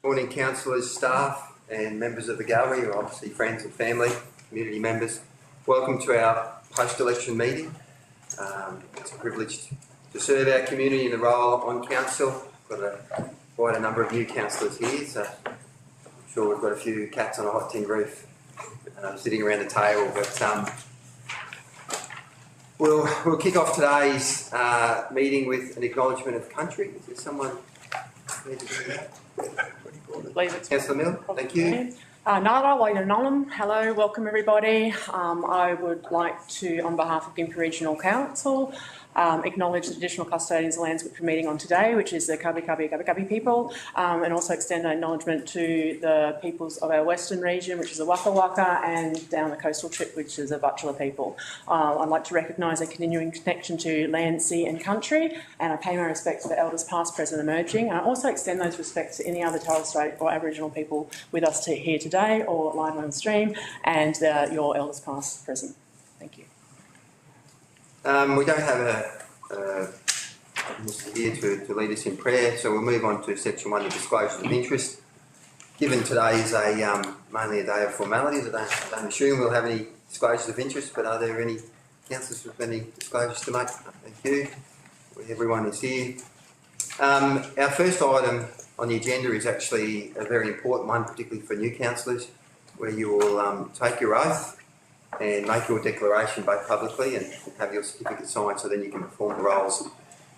Morning, councillors, staff and members of the gallery, who are obviously friends and family, community members. Welcome to our post-election meeting. It's a privilege to serve our community in the role on council. We've got quite a number of new councillors here, so I'm sure we've got a few cats on a hot tin roof sitting around the table. But we'll kick off today's meeting with an acknowledgement of country. Is there someone need to do that? Councillor Mill, thank you. Nara Wainolam, hello, welcome everybody. I would like to, on behalf of Gympie Regional Council, acknowledge the traditional custodians of lands which we're meeting on today, which is the Kabi Kabi people, and also extend an acknowledgement to the peoples of our western region, which is the Waka Waka, and down the coastal trip, which is the Butchulla people. I'd like to recognise a continuing connection to land, sea and country, and I pay my respects to the elders past, present and emerging, and I also extend those respects to any other Torres Strait or Aboriginal people with us here today or live on stream, and your elders past, present. Thank you. We don't have a here to lead us in prayer, so we'll move on to section 1, the disclosures of interest. Given today is mainly a day of formalities, I don't assume we'll have any disclosures of interest, but are there any councillors with any disclosures to make? Thank you. Everyone is here. Our first item on the agenda is actually a very important one, particularly for new councillors, where you will take your oath and make your declaration both publicly and have your certificate signed, so then you can perform the roles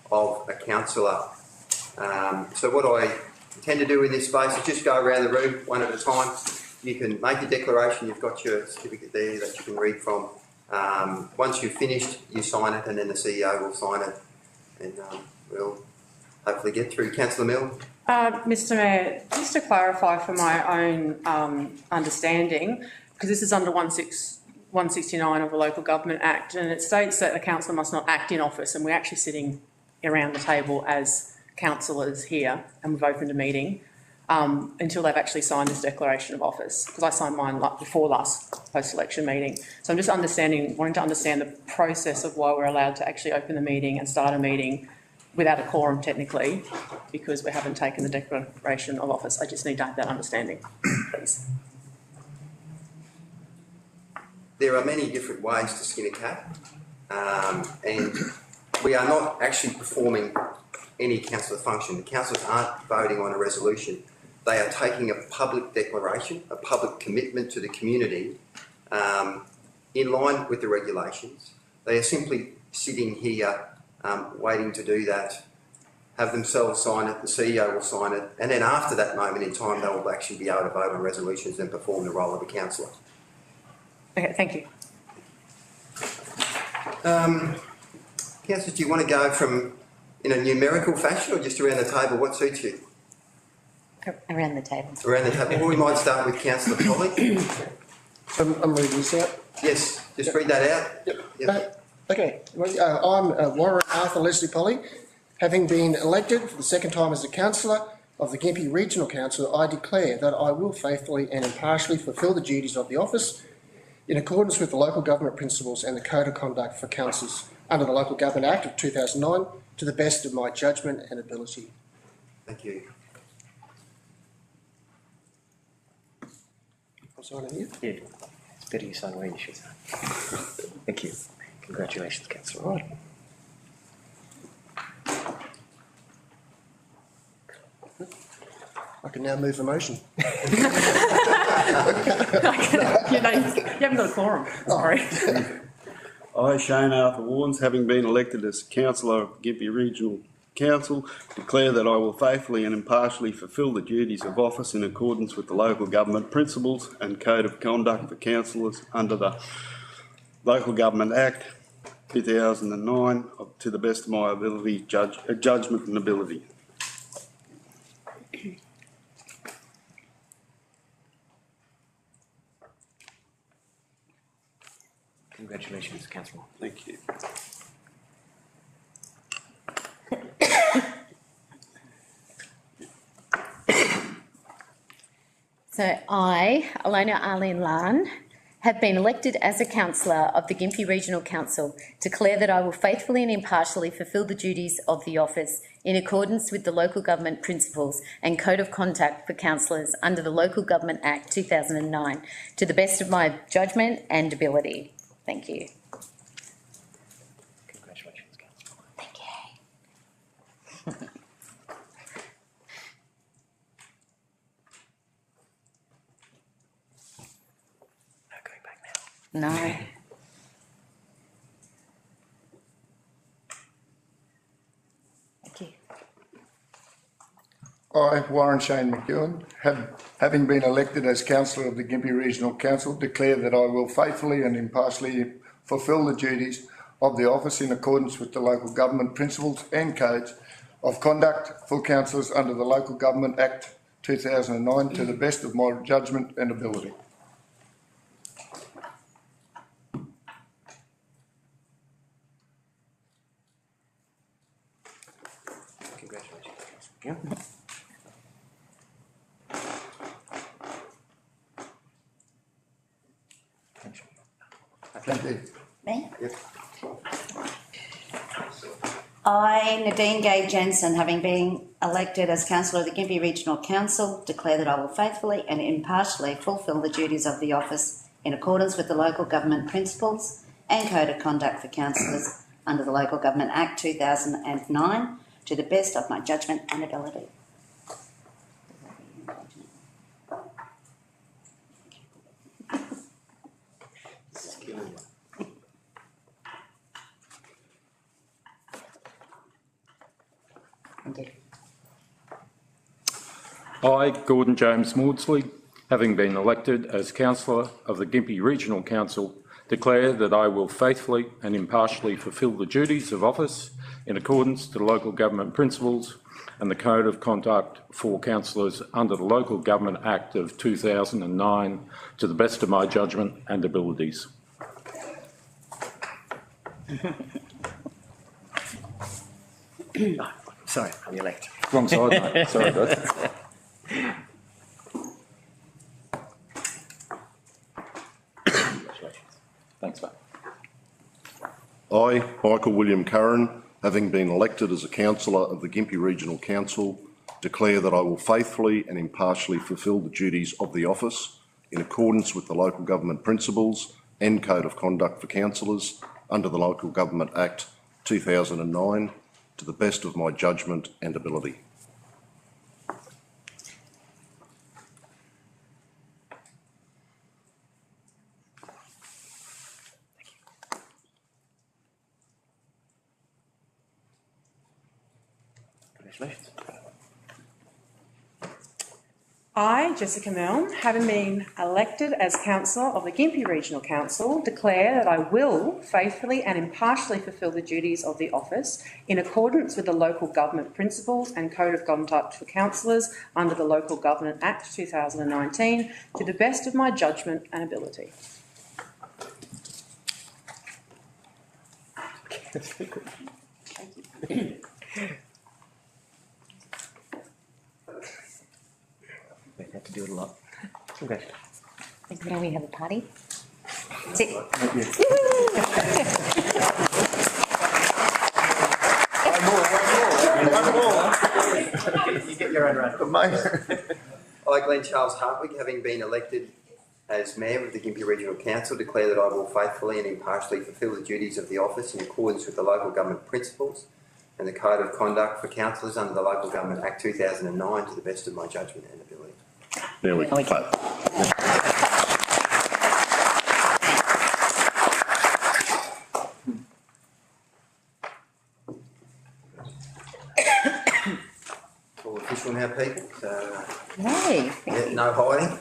of a councillor. So what I intend to do in this space is just go around the room one at a time. You can make your declaration, you've got your certificate there that you can read from. Once you've finished, you sign it, and then the CEO will sign it, and we'll hopefully get through. Councillor Mill. Mr Mayor, just to clarify for my own understanding, because this is under 169 of the Local Government Act, and it states that a councillor must not act in office, and we're actually sitting around the table as councillors here, and we've opened a meeting until they've actually signed this declaration of office, because I signed mine before last post-election meeting. So I'm just wanting to understand the process of why we're allowed to actually open the meeting and start a meeting without a quorum technically, because we haven't taken the declaration of office. I just need to have that understanding, please. There are many different ways to skin a cat, and we are not actually performing any councillor function. The councillors aren't voting on a resolution. They are taking a public declaration, a public commitment to the community in line with the regulations. They are simply sitting here waiting to do that, have themselves sign it, the CEO will sign it, and then after that moment in time, they will actually be able to vote on resolutions and perform the role of a councillor. Okay, thank you. Councillors, do you want to go from in a numerical fashion or just around the table? What suits you? Around the table. Around the table. Well, we might start with Councillor Polly. I'm reading this out. Yes, just read that out. Yep. Okay. I'm Warren Arthur Leslie Polly. Having been elected for the second time as a councillor of the Gympie Regional Council, I declare that I will faithfully and impartially fulfil the duties of the office in accordance with the local government principles and the code of conduct for councils under the Local Government Act of 2009 to the best of my judgment and ability. Thank you. I'm signing here. Yeah, it's better you sign where you should sign. Thank you. Congratulations, Councillor. Right. I can now move a motion. You haven't got a quorum, sorry. I, Shane Arthur Warnes, having been elected as councillor of Gympie Regional Council, declare that I will faithfully and impartially fulfil the duties of office in accordance with the local government principles and code of conduct for councillors under the Local Government Act 2009 to the best of my ability, judgment and ability. Congratulations, Councillor. Thank you. So I, Alona Arlene Lan, have been elected as a councillor of the Gympie Regional Council, declare that I will faithfully and impartially fulfil the duties of the office in accordance with the Local Government Principles and Code of Conduct for Councillors under the Local Government Act 2009, to the best of my judgment and ability. Thank you. Congratulations, Councillor. Thank you. No going back now. No. Thank you. I, Warren Shane McEwen, having been elected as councillor of the Gympie Regional Council, declare that I will faithfully and impartially fulfil the duties of the office in accordance with the local government principles and codes of conduct for councillors under the Local Government Act 2009 to the best of my judgment and ability. Congratulations, Councillor. Thank you. Me? Yep. I, Nadine Gay Jensen, having been elected as councillor of the Gympie Regional Council, declare that I will faithfully and impartially fulfil the duties of the office in accordance with the Local Government Principles and Code of Conduct for Councillors under the Local Government Act 2009 to the best of my judgment and ability. I, Gordon James Maudsley, having been elected as councillor of the Gympie Regional Council, declare that I will faithfully and impartially fulfil the duties of office in accordance to the local government principles and the Code of Conduct for Councillors under the Local Government Act of 2009 to the best of my judgment and abilities. Oh, sorry, I'm the elect. Wrong side, mate. Sorry, bud. Congratulations. Thanks, mate. I, Michael William Curran, having been elected as a councillor of the Gympie Regional Council, declare that I will faithfully and impartially fulfil the duties of the office in accordance with the Local Government Principles and Code of Conduct for Councillors under the Local Government Act 2009 to the best of my judgment and ability. Congratulations. I, Jessica Milne, having been elected as councillor of the Gympie Regional Council, declare that I will faithfully and impartially fulfil the duties of the office in accordance with the Local Government Principles and Code of Conduct for Councillors under the Local Government Act 2019 to the best of my judgment and ability. We have to do it a lot. Congratulations. Can we have a party? Sit. You get your own round. I, Glenn Charles Hartwig, having been elected as Mayor of the Gympie Regional Council, declare that I will faithfully and impartially fulfil the duties of the office in accordance with the Local Government Principles and the Code of Conduct for Councillors under the Local Government Act 2009 to the best of my judgment and ability. There we go. All official now, people, so Hey. yeah, no hiding.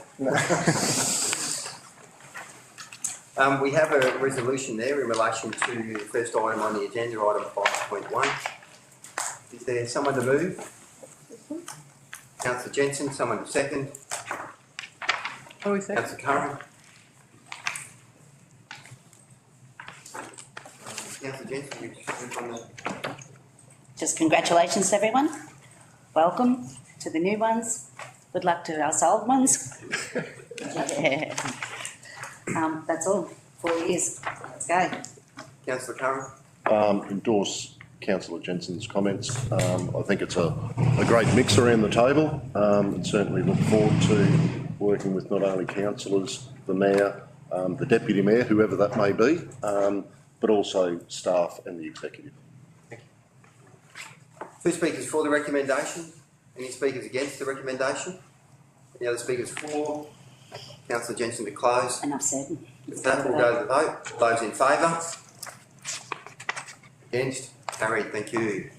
We have a resolution there in relation to the first item on the agenda, item 5.1. Is there someone to move? Councillor Jensen, someone to second? What do we say? Councillor Curran? Councillor Jensen, you move on that. Just congratulations, everyone. Welcome to the new ones. Good luck to us old ones. Yeah. That's all. 4 years. Let's go. Councillor Curran? Endorse councillor Jensen's comments. I think it's a great mix around the table, and certainly look forward to working with not only councillors, the mayor, the deputy mayor, whoever that may be, but also staff and the executive. 2 speakers for the recommendation. Any speakers against the recommendation? Any other speakers for? Councillor Jensen to close. Enough said. With that, we'll go to the vote. Those in favour? Against? Carried. Thank you.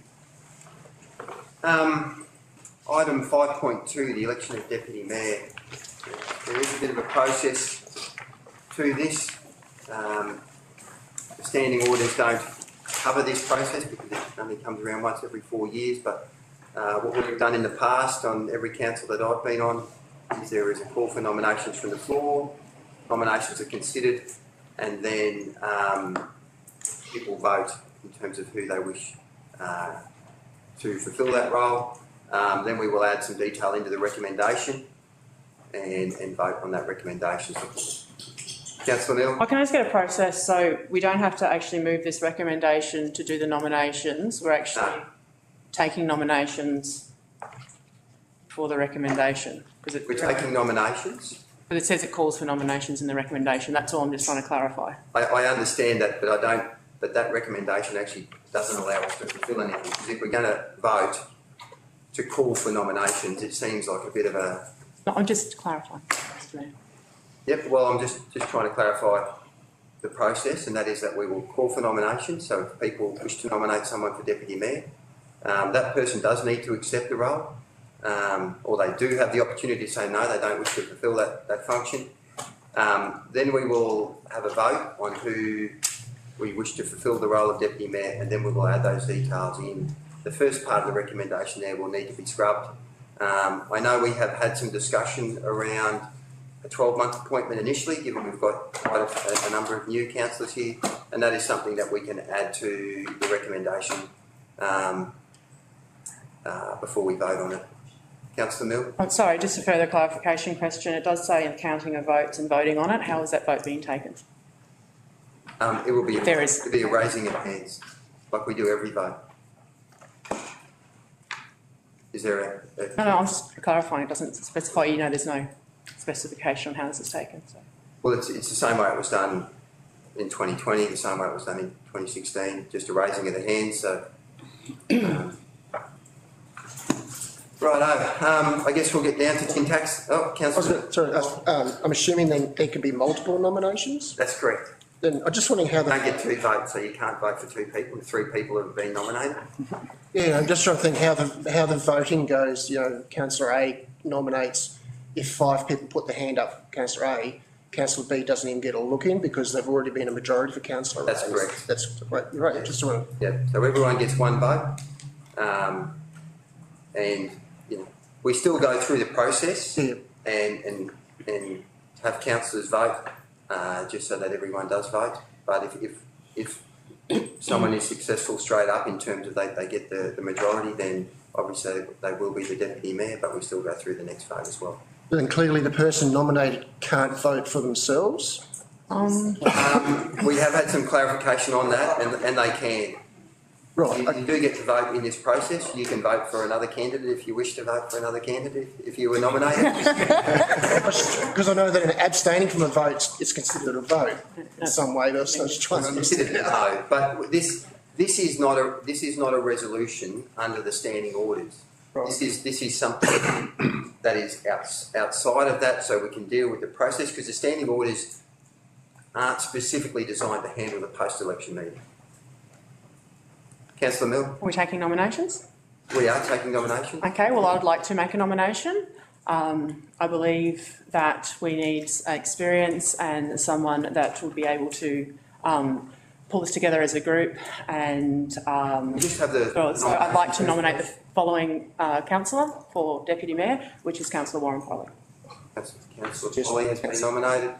Item 5.2, the election of deputy mayor. There is a bit of a process to this. The standing orders don't cover this process because it only comes around once every 4 years, but what we've done in the past on every council that I've been on is there is a call for nominations from the floor, nominations are considered, and then people vote in terms of who they wish to fulfil that role. Then we will add some detail into the recommendation and vote on that recommendation. Councillor Neal? I can just get a process, so we don't have to actually move this recommendation to do the nominations. We're actually taking nominations for the recommendation. We're taking nominations. But it says it calls for nominations in the recommendation. That's all I'm just trying to clarify. I understand that, but I don't. But that recommendation actually doesn't allow us to fulfil anything. Because if we're going to vote to call for nominations, it seems like a bit of a. No, I'm just clarifying. Yep. Well, I'm just trying to clarify the process, and that is that we will call for nominations. So if people wish to nominate someone for deputy mayor, that person does need to accept the role. Or they do have the opportunity to say no, they don't wish to fulfil that function. Then we will have a vote on who we wish to fulfil the role of deputy mayor, and then we will add those details in. The first part of the recommendation there will need to be scrubbed. I know we have had some discussion around a 12-month appointment initially, given we've got quite a number of new councillors here, and that is something that we can add to the recommendation before we vote on it. Councillor Mill? I'm sorry, just a further clarification question. It does say in counting of votes and voting on it. How is that vote being taken? It will be a raising of hands, like we do every vote. Is there No, I'm just clarifying. It doesn't specify, there's no specification on how this is taken. So. Well, it's the same way it was done in 2020, the same way it was done in 2016, just a raising of the hands. So, righto. I guess we'll get down to tin tax. Oh, Councillor. Sorry, I'm assuming then there can be multiple nominations? That's correct. Then I'm just wondering how You don't get 2 votes, so you can't vote for 2 people if 3 people have been nominated. Yeah, I'm just trying to think how the voting goes. Councillor A nominates. If 5 people put their hand up, Councillor A, Councillor B doesn't even get a look in because they've already been a majority for Councillor A. That's correct. That's right. You're right. Yeah. Just want to. Yeah. So everyone gets 1 vote, and we still go through the process and have councillors vote. Just so that everyone does vote. But if someone is successful straight up in terms of they get the majority, then obviously they will be the deputy mayor, but we still go through the next vote as well. Then clearly the person nominated can't vote for themselves. We have had some clarification on that, and they can. Right. You do get to vote in this process. You can vote for another candidate if you wish to vote for another candidate if you were nominated. Because I know that in abstaining from a vote is considered a vote in some way. But I was just trying to understand. No, but this is not a resolution under the standing orders. Right. This is something that is outside of that, so we can deal with the process because the standing orders aren't specifically designed to handle the post-election meeting. Councillor Mill? Are we taking nominations? We are taking nominations. Okay, well, I would like to make a nomination. I believe that we need experience and someone that will be able to pull this together as a group. And so I'd like to nominate the following councillor for deputy mayor, which is Councillor Warren Polly. Councillor Polly has been nominated.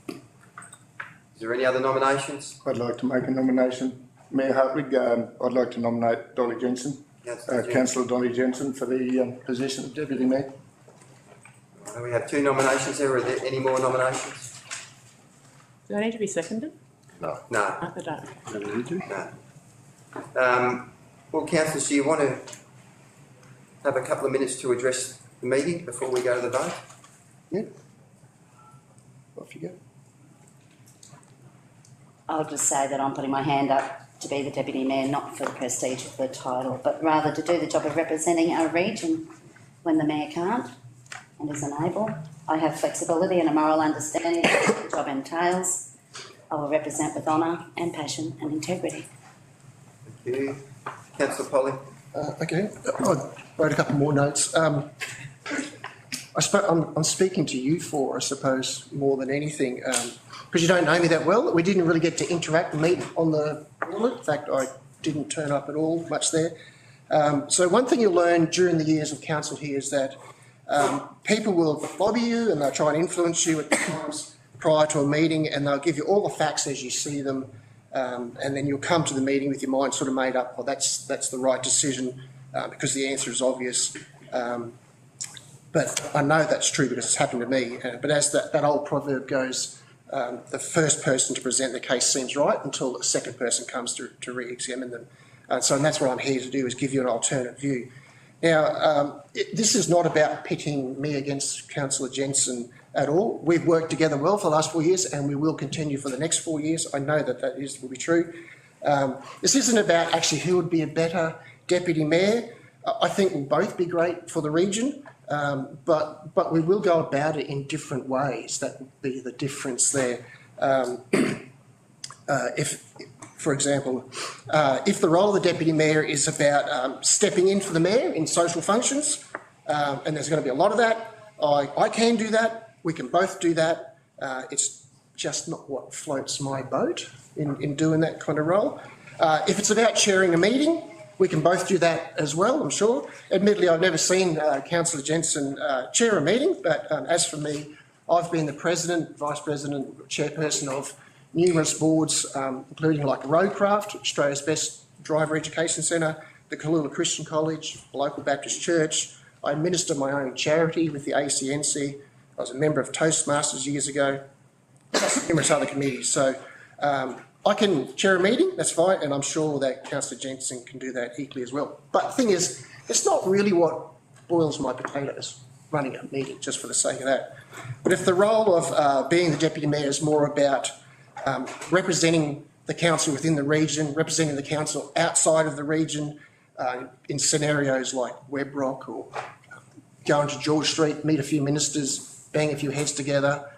Is there any other nominations? I'd like to make a nomination. Mayor Hartwig, I'd like to nominate Dolly Jensen, Councillor Dolly Jensen for the position of Deputy Mayor. We have 2 nominations there. Are there any more nominations? Do they need to be seconded? No. No, No, they don't. Don't need to. no. Well, councillors, do you want to have a couple of minutes to address the meeting before we go to the vote? Yeah. Off you go. I'll just say that I'm putting my hand up to be the Deputy Mayor, not for the prestige of the title, but rather to do the job of representing our region when the Mayor can't and is unable. I have flexibility and a moral understanding of what the job entails. I will represent with honour and passion and integrity. Thank you. Councillor Polly? Okay, I wrote a couple more notes. I'm speaking to you for, I suppose, more than anything, because you don't know me that well. We didn't really get to interact and meet on the board. In fact, I didn't turn up at all much there. So one thing you'll learn during the years of council here is that people will lobby you and they'll try and influence you at times prior to a meeting, and they'll give you all the facts as you see them. And then you'll come to the meeting with your mind sort of made up, well, that's the right decision because the answer is obvious. But I know that's true because it's happened to me. But as that old proverb goes, the first person to present the case seems right until the second person comes to re-examine them. And that's what I'm here to do, is give you an alternate view. Now, this is not about pitting me against Councillor Jensen at all. We've worked together well for the last 4 years and we will continue for the next 4 years. I know that will be true. This isn't about actually who would be a better Deputy Mayor. I think we'll both be great for the region, but we will go about it in different ways. That would be the difference there. For example, if the role of the Deputy Mayor is about stepping in for the Mayor in social functions, and there's going to be a lot of that, I can do that. We can both do that. It's just not what floats my boat in doing that kind of role. If it's about chairing a meeting, we can both do that as well, I'm sure. Admittedly, I've never seen Councillor Jensen chair a meeting, but as for me, I've been the President, Vice President, Chairperson of numerous boards, including like Roadcraft, Australia's best driver education centre, the Kalula Christian College, the local Baptist Church. I administer my own charity with the ACNC. I was a member of Toastmasters years ago, plus numerous other committees. So I can chair a meeting, that's fine, and I'm sure that Councillor Jensen can do that equally as well. But the thing is, it's not really what boils my potatoes, running a meeting, just for the sake of that. But if the role of being the Deputy Mayor is more about representing the council within the region, representing the council outside of the region, in scenarios like Webrock or going to George Street, meet a few ministers, bang a few heads together,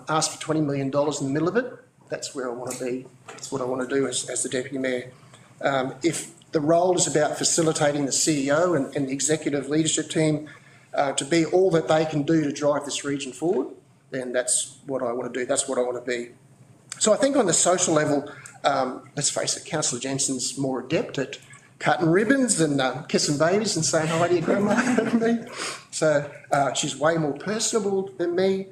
ask for $20 million in the middle of it. That's where I want to be. That's what I want to do as the Deputy Mayor. If the role is about facilitating the CEO and the executive leadership team to be all that they can do to drive this region forward, then that's what I want to do. That's what I want to be. So I think on the social level, let's face it, Councillor Jensen's more adept at cutting ribbons and kissing babies and saying hi to your grandma than me. So she's way more personable than me.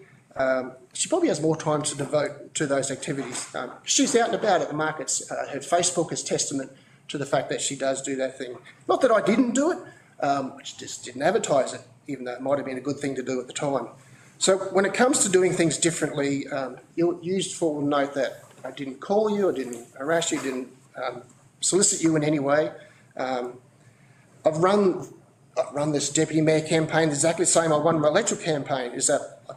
She probably has more time to devote to those activities. She's out and about at the markets. Her Facebook is testament to the fact that she does do that thing. Not that I didn't do it, I just didn't advertise it, even though it might have been a good thing to do at the time. So when it comes to doing things differently, you used for note that I didn't call you, I didn't harass you, didn't solicit you in any way. I've run this Deputy Mayor campaign exactly the same I won my electoral campaign, is that I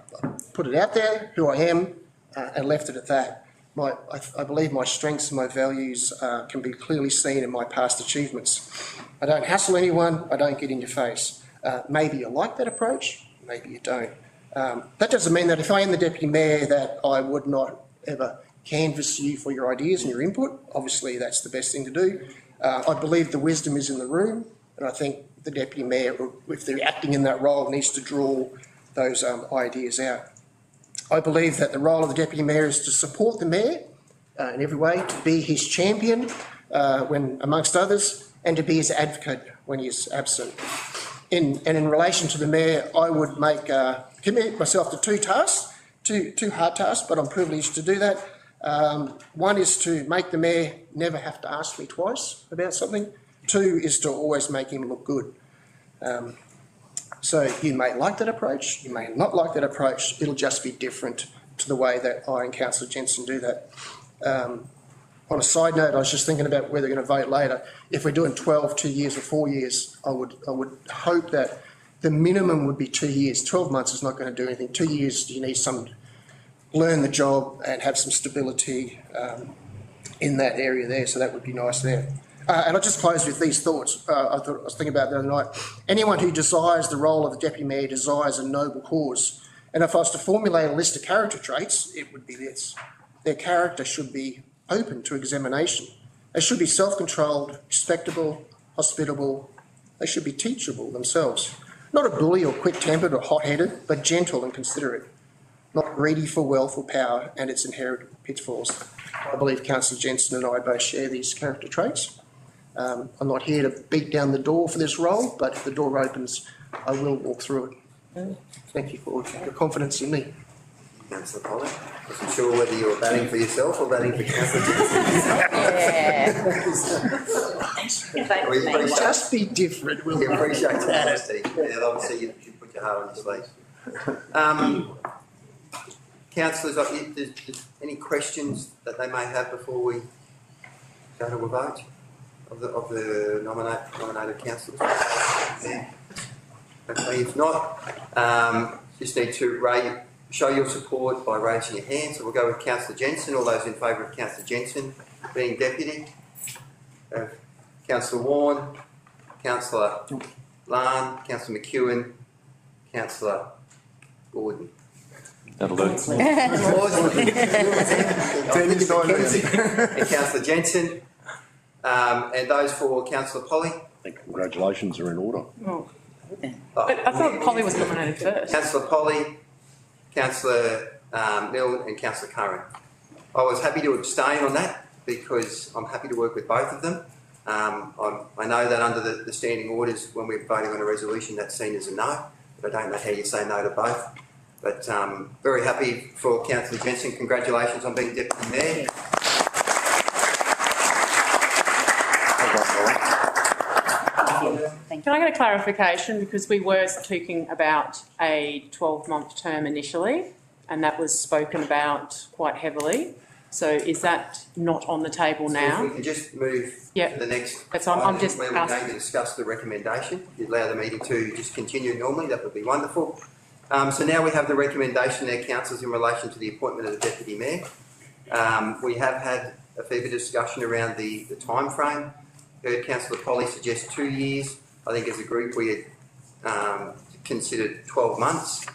put it out there, who I am, and left it at that. I believe my strengths and my values can be clearly seen in my past achievements. I don't hassle anyone, I don't get in your face. Maybe you like that approach, maybe you don't. That doesn't mean that if I am the Deputy Mayor that I would not ever canvass you for your ideas and your input. Obviously that's the best thing to do. I believe the wisdom is in the room, and I think the Deputy Mayor, if they're acting in that role, needs to draw those ideas out. I believe that the role of the Deputy Mayor is to support the Mayor in every way, to be his champion when amongst others, and to be his advocate when he is absent. In relation to the Mayor, I would commit myself to two tasks, two hard tasks, but I'm privileged to do that. One is to make the Mayor never have to ask me twice about something. Two is to always make him look good. So you may like that approach, you may not like that approach, it'll just be different to the way that I and Councillor Jensen do that. On a side note, I was just thinking about whether we're going to vote later. If we're doing 12, 2 years or 4 years, I would hope that the minimum would be 2 years. 12 months is not going to do anything. 2 years, you need some, learn the job and have some stability in that area there. So that would be nice there. And I'll just close with these thoughts. I was thinking about the other night. Anyone who desires the role of the Deputy Mayor desires a noble cause. And if I was to formulate a list of character traits, it would be this. Their character should be open to examination. They should be self-controlled, respectable, hospitable. They should be teachable themselves. Not a bully or quick-tempered or hot-headed, but gentle and considerate. Not greedy for wealth or power and its inherent pitfalls. I believe Councillor Jensen and I both share these character traits. I'm not here to beat down the door for this role, but if the door opens, I will walk through it. Thank you for your confidence in me. Councillor Polly, I wasn't sure whether you were batting for yourself or batting for Councillor Jensen. We appreciate, Just be different, will we you? appreciate the honesty. Yeah, obviously you put your heart on your sleeve. Councillors, there's any questions that they may have before we go to a vote of the nominated councillors? Yeah. Okay, if not, just need to show your support by raising your hand. So we'll go with Councillor Jensen. All those in favour of Councillor Jensen being deputy. Councillor Warren, Councillor Larn, Councillor McEwen, Councillor Gordon. That'll do. And Councillor Jensen. And those for Councillor Polly. I think congratulations are in order. Oh. But I thought Polly was nominated first. Councillor Polly, Councillor Milne and Councillor Curran. I was happy to abstain on that because I'm happy to work with both of them. I know that under the standing orders, when we're voting on a resolution, that's seen as a no, but I don't know how you say no to both. But very happy for Councillor Jensen. Congratulations on being Deputy Mayor. Can I get a clarification? Because we were speaking about a 12-month term initially, and that was spoken about quite heavily. So is that not on the table now? So if we can just move Yep. to the next That's I'm just where we're asking. going to discuss the recommendation. If you allow the meeting to just continue normally, that would be wonderful. So now we have the recommendation there, councillors, in relation to the appointment of the Deputy Mayor. We have had a fair bit of discussion around the time frame. Heard Councillor Polly suggest 2 years. I think as a group we had considered 12 months.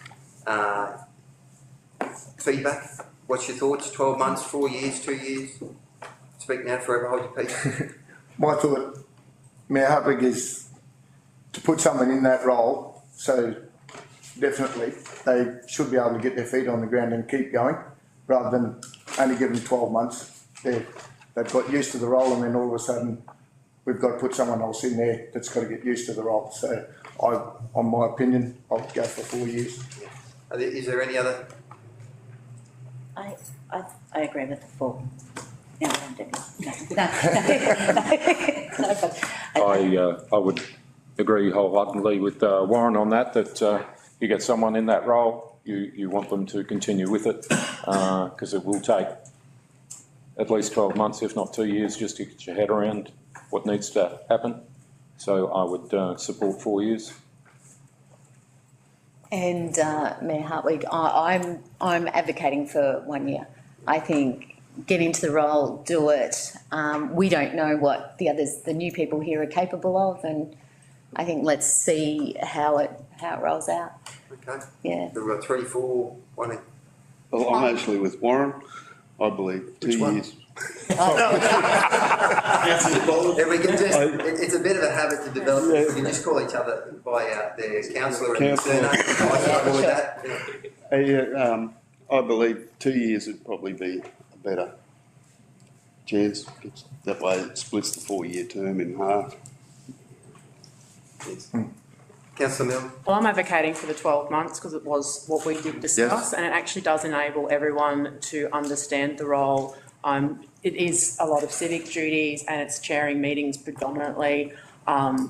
Feedback? What's your thoughts? 12 months, 4 years, 2 years? Speak now, forever hold your peace. My thought, Mayor Huppick, is to put someone in that role, so definitely they should be able to get their feet on the ground and keep going, rather than only give them 12 months. They've got used to the role and then all of a sudden we've got to put someone else in there that's got to get used to the role. So on my opinion, I would go for 4 years. Is there any other? I agree with the 4. No, I would agree wholeheartedly with Warren on that you get someone in that role, you want them to continue with it, because it will take at least 12 months, if not 2 years, just to get your head around what needs to happen. So I would support 4 years. And Mayor Hartwig, I'm advocating for 1 year. I think get into the role, do it. We don't know what the new people here are capable of, and I think let's see how it rolls out. Okay. Yeah. We've got 3, 4, 1. Well, I'm actually with Warren. I believe 2 years. Yeah, we can just, it's a bit of a habit to develop. We can just call each other by their councillor and surname. I believe 2 years would probably be a better chance. That way it splits the 4 year term in half. Yes. Councillor Milne. Well, I'm advocating for the 12 months because it was what we did discuss, and it actually does enable everyone to understand the role. It is a lot of civic duties and it's chairing meetings predominantly,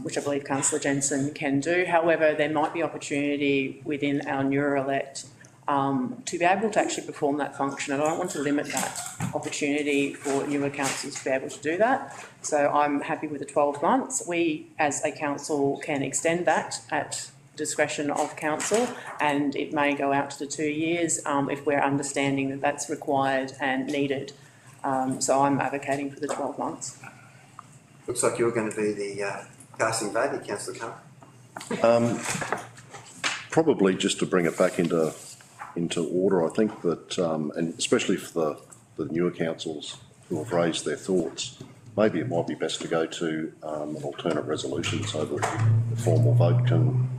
which I believe Councillor Jensen can do. However, there might be opportunity within our newer elect to be able to actually perform that function. And I don't want to limit that opportunity for newer councils to be able to do that. So I'm happy with the 12 months. We, as a council, can extend that at discretion of council, and it may go out to the 2 years if we're understanding that that's required and needed. So I'm advocating for the 12 months. Looks like you're going to be the casting vote, Councillor Curran. Probably just to bring it back into order, I think that, and especially for the newer councils who have raised their thoughts, maybe it might be best to go to an alternate resolution so that the formal vote can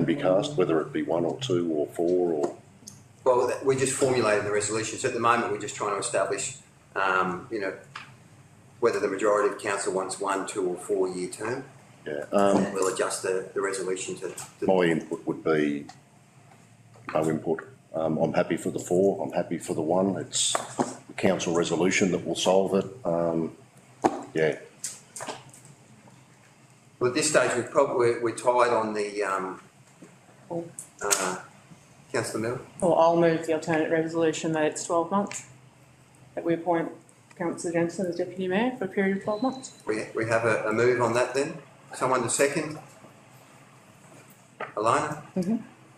be cast, whether it be 1 or 2 or 4 or... Well, we're just formulating the resolution. So at the moment, we're just trying to establish, whether the majority of council wants 1, 2 or 4 year term. Yeah. We'll adjust the resolution to... My input would be no input. I'm happy for the 4, I'm happy for the 1. It's the council resolution that will solve it. Yeah. Well, at this stage, we're tied on the... Councillor Miller? Or I'll move the alternate resolution that it's 12 months, that we appoint Councillor Jensen as Deputy Mayor for a period of 12 months. We have a move on that then. Someone to second? Alana? Mm-hmm.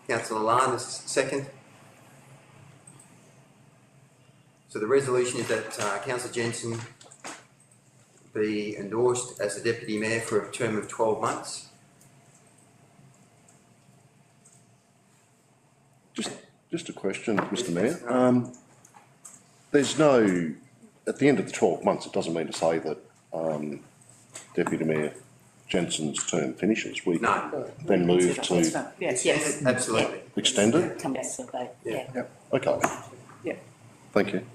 Councillor Alana is second. So the resolution is that Councillor Jensen be endorsed as the Deputy Mayor for a term of 12 months. Just a question, Mr Mayor. There's no, at the end of the 12 months, it doesn't mean to say that Deputy Mayor Jensen's term finishes. We No. then move to Yes. Absolutely. extend it? Come back to the vote, yeah. Okay. Yeah. Thank you.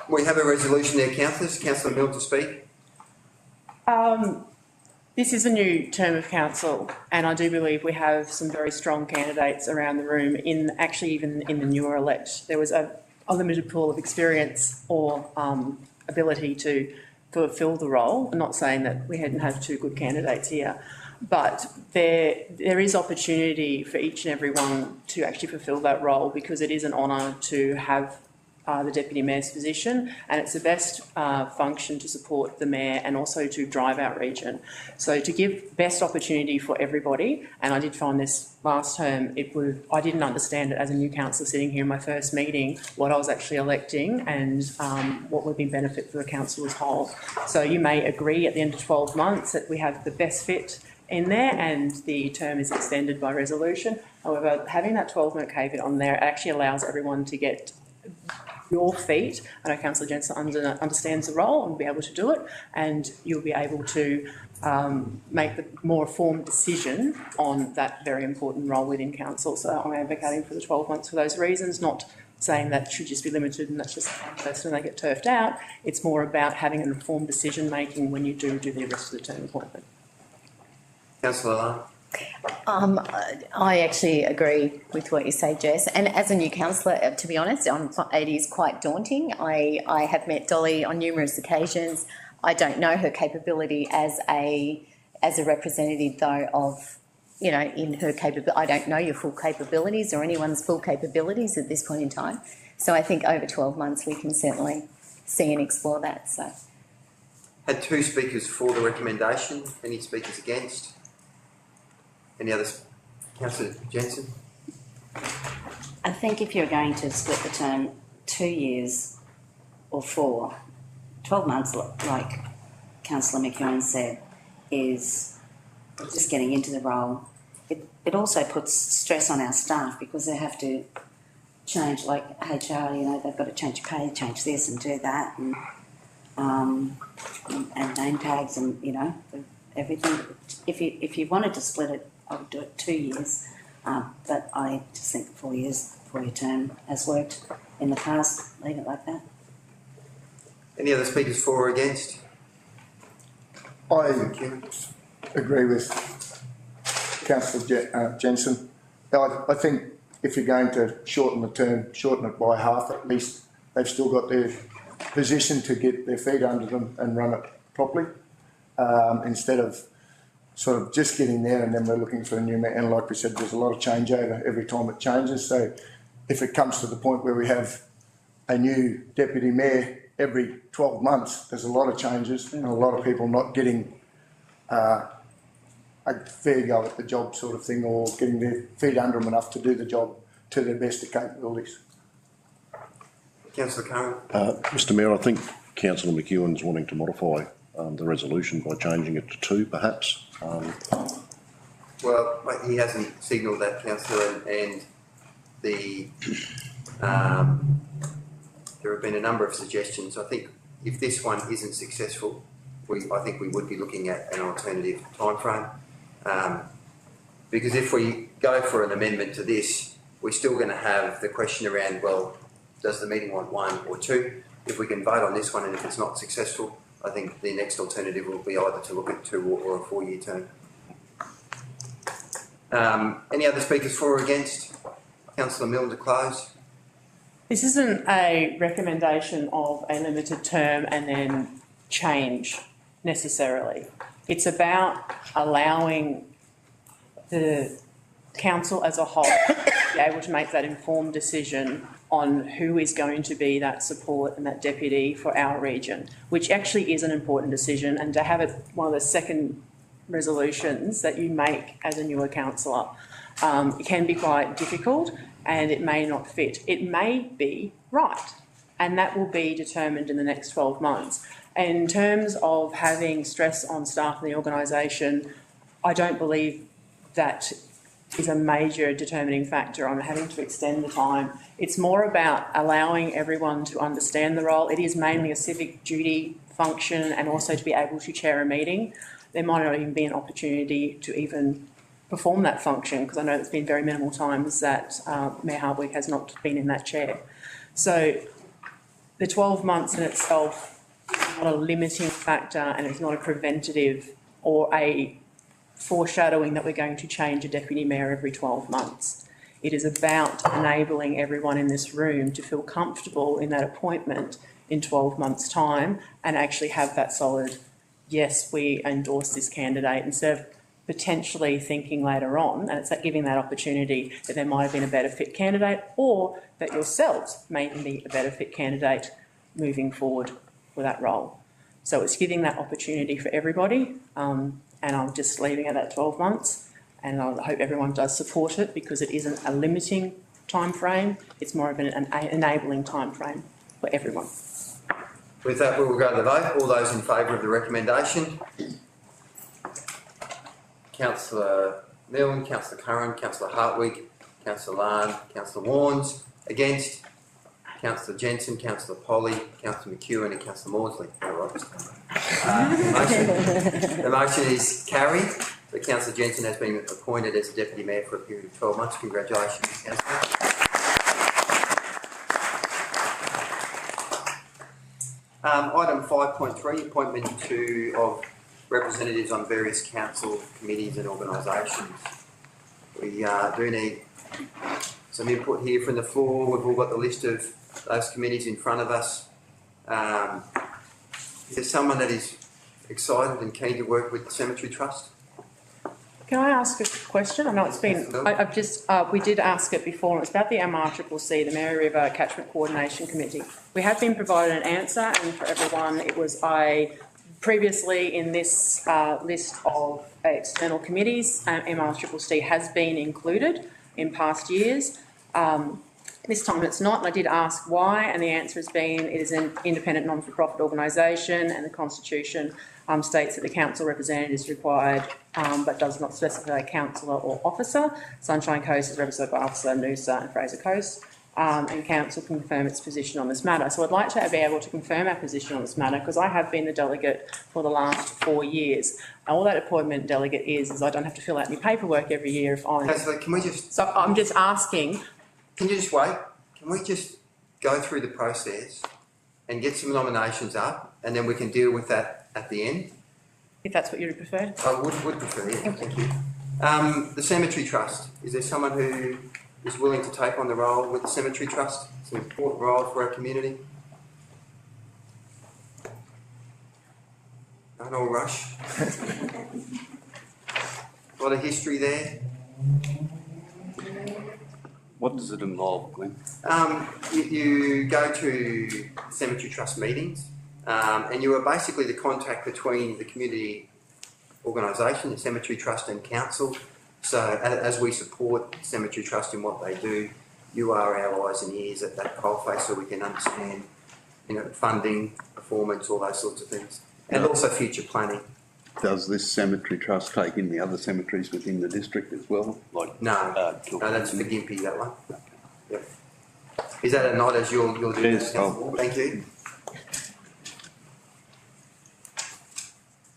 We have a resolution there, councillors. Councillor Mill to speak. This is a new term of council, and I do believe we have some very strong candidates around the room, even in the newer elect. There was a limited pool of experience or ability to fulfil the role. I'm not saying that we hadn't had 2 good candidates here, but there is opportunity for each and every one to actually fulfil that role, because it is an honour to have the Deputy Mayor's position, and it's the best function to support the Mayor and also to drive our region. So to give best opportunity for everybody, and I did find this last term, I didn't understand it as a new councillor sitting here in my first meeting, what I was actually electing and what would be benefit for the council as a whole. So you may agree at the end of 12 months that we have the best fit in there and the term is extended by resolution. However, having that 12-month caveat on there actually allows everyone to get your feet. I know Councillor Jensen understands the role and will be able to do it, and you'll be able to make the more informed decision on that very important role within council. So I'm advocating for the 12 months for those reasons, not saying that should just be limited and that's just one person and they get turfed out. It's more about having an informed decision making when you do the rest of the term appointment. Councillor Alana? I actually agree with what you say, Jess. And as a new councillor, to be honest, it is quite daunting. I have met Dolly on numerous occasions. I don't know her capability as a representative, though, of, in her capability. I don't know your full capabilities or anyone's full capabilities at this point in time. So I think over 12 months we can certainly see and explore that. So, Had 2 speakers for the recommendation. Any speakers against? Any others? Councillor Jensen? I think if you're going to split the term 2 years or 4, 12 months, like Councillor McEwen said, is just getting into the role. It also puts stress on our staff because they have to change, like HR, they've got to change pay, change this and do that, and name tags and, everything. If you wanted to split it, I would do it 2 years, but I just think 4 years, 4-year term has worked in the past. Leave it like that. Any other speakers for or against? I Thank you. agree with Councillor Jensen. I think if you're going to shorten the term, shorten it by half, at least they've still got their position to get their feet under them and run it properly, instead of sort of just getting there, and then we're looking for a new mayor. And like we said, there's a lot of changeover every time it changes. So if it comes to the point where we have a new deputy mayor every 12 months, there's a lot of changes and a lot of people not getting a fair go at the job sort of thing, or getting their feet under them enough to do the job to their best of capabilities. Councillor Curran. Mr Mayor, I think Councillor McEwen's wanting to modify the resolution by changing it to 2, perhaps. Well, he hasn't signalled that, councillor, and the there have been a number of suggestions. I think if this one isn't successful, I think we would be looking at an alternative timeframe. Because if we go for an amendment to this, we're still going to have the question around, well, does the meeting want 1 or 2? If we can vote on this one, and if it's not successful, I think the next alternative will be either to look at 2 or a 4-year term. Any other speakers for or against? Councillor Milne to close. This isn't a recommendation of a limited term and then change necessarily. It's about allowing the council as a whole to be able to make that informed decision on who is going to be that support and that deputy for our region, which actually is an important decision, and to have it one of the second resolutions that you make as a newer councillor, it can be quite difficult, and it may not fit. It may be right, and that will be determined in the next 12 months. And in terms of having stress on staff in the organisation, I don't believe that is a major determining factor on having to extend the time. It's more about allowing everyone to understand the role. It is mainly a civic duty function, and also to be able to chair a meeting. There might not even be an opportunity to even perform that function, because I know there's been very minimal times that Mayor Hardwick has not been in that chair. So the 12 months in itself is not a limiting factor, and it's not a preventative or a foreshadowing that we're going to change a deputy mayor every 12 months. It is about enabling everyone in this room to feel comfortable in that appointment in 12 months' time, and actually have that solid, yes, we endorse this candidate, instead of potentially thinking later on, and it's that giving that opportunity that there might have been a better fit candidate, or that yourselves may be a better fit candidate moving forward for that role. So it's giving that opportunity for everybody, and I'm just leaving it at 12 months, and I hope everyone does support it, because it isn't a limiting time frame, it's more of an enabling time frame for everyone. With that, we will go to the vote. All those in favour of the recommendation? Councillor Milne, Councillor Curran, Councillor Hartwig, Councillor Larne, Councillor Warnes. Against? Councillor Jensen, Councillor Polly, Councillor McEwen and Councillor Maudsley. The motion is carried. But Councillor Jensen has been appointed as a Deputy Mayor for a period of 12 months. Congratulations, Councillor. Item 5.3, appointment of representatives on various council committees and organisations. We do need some input here from the floor. We've all got the list of those committees in front of us. Is there someone that is excited and keen to work with the Cemetery Trust? Can I ask a question? I know it's been, we did ask it before, and it's about the MRCCC, the Mary River Catchment Coordination Committee. We have been provided an answer, and for everyone, it was previously in this list of external committees, MRCCC has been included in past years. This time it's not, and I did ask why, and the answer has been it is an independent non-for-profit organisation, and the Constitution states that the council representative is required, but does not specify a councillor or officer. Sunshine Coast is represented by Officer Noosa and Fraser Coast, and council can confirm its position on this matter. So I'd like to be able to confirm our position on this matter, because I have been the delegate for the last 4 years. All that appointment delegate is I don't have to fill out any paperwork every year if I'm... Councillor, can we just... So I'm just asking... Can you just wait? Can we just go through the process and get some nominations up, and then we can deal with that at the end? If that's what you would prefer. I would prefer, yeah. Thank you. The Cemetery Trust. Is there someone who is willing to take on the role with the Cemetery Trust? It's an important role for our community. No rush. A lot of history there. What does it involve, Glenn? You go to Cemetery Trust meetings, and you are basically the contact between the community organisation, the Cemetery Trust and Council. So as we support Cemetery Trust in what they do, you are our eyes and ears at that coalface, so we can understand, funding, performance, all those sorts of things, and also future planning. Does this cemetery trust take in the other cemeteries within the district as well? Like No, that's for Gympie, that one. Yep. Is that a nod as you're doing Yes, that, Councillor? Thank you.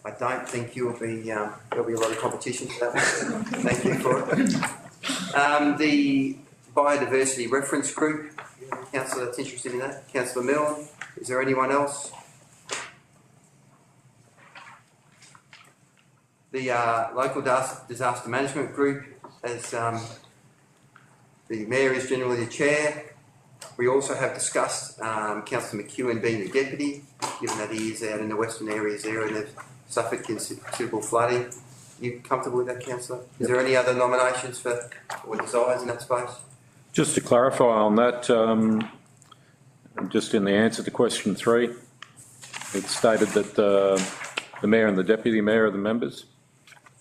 I don't think there'll be a lot of competition for that one. Thank you for it. The Biodiversity Reference Group, Councillor that's interested in that. Councillor Milne, is there anyone else? The Local Disaster Management Group, as the Mayor is generally the chair. We also have discussed Councillor McEwen being the deputy, given that he is out in the western areas there and there's suffered considerable flooding. You comfortable with that, Councillor? Is there any other nominations for or desires in that space? Just to clarify on that, just in the answer to question 3, it stated that the Mayor and the Deputy Mayor are the members.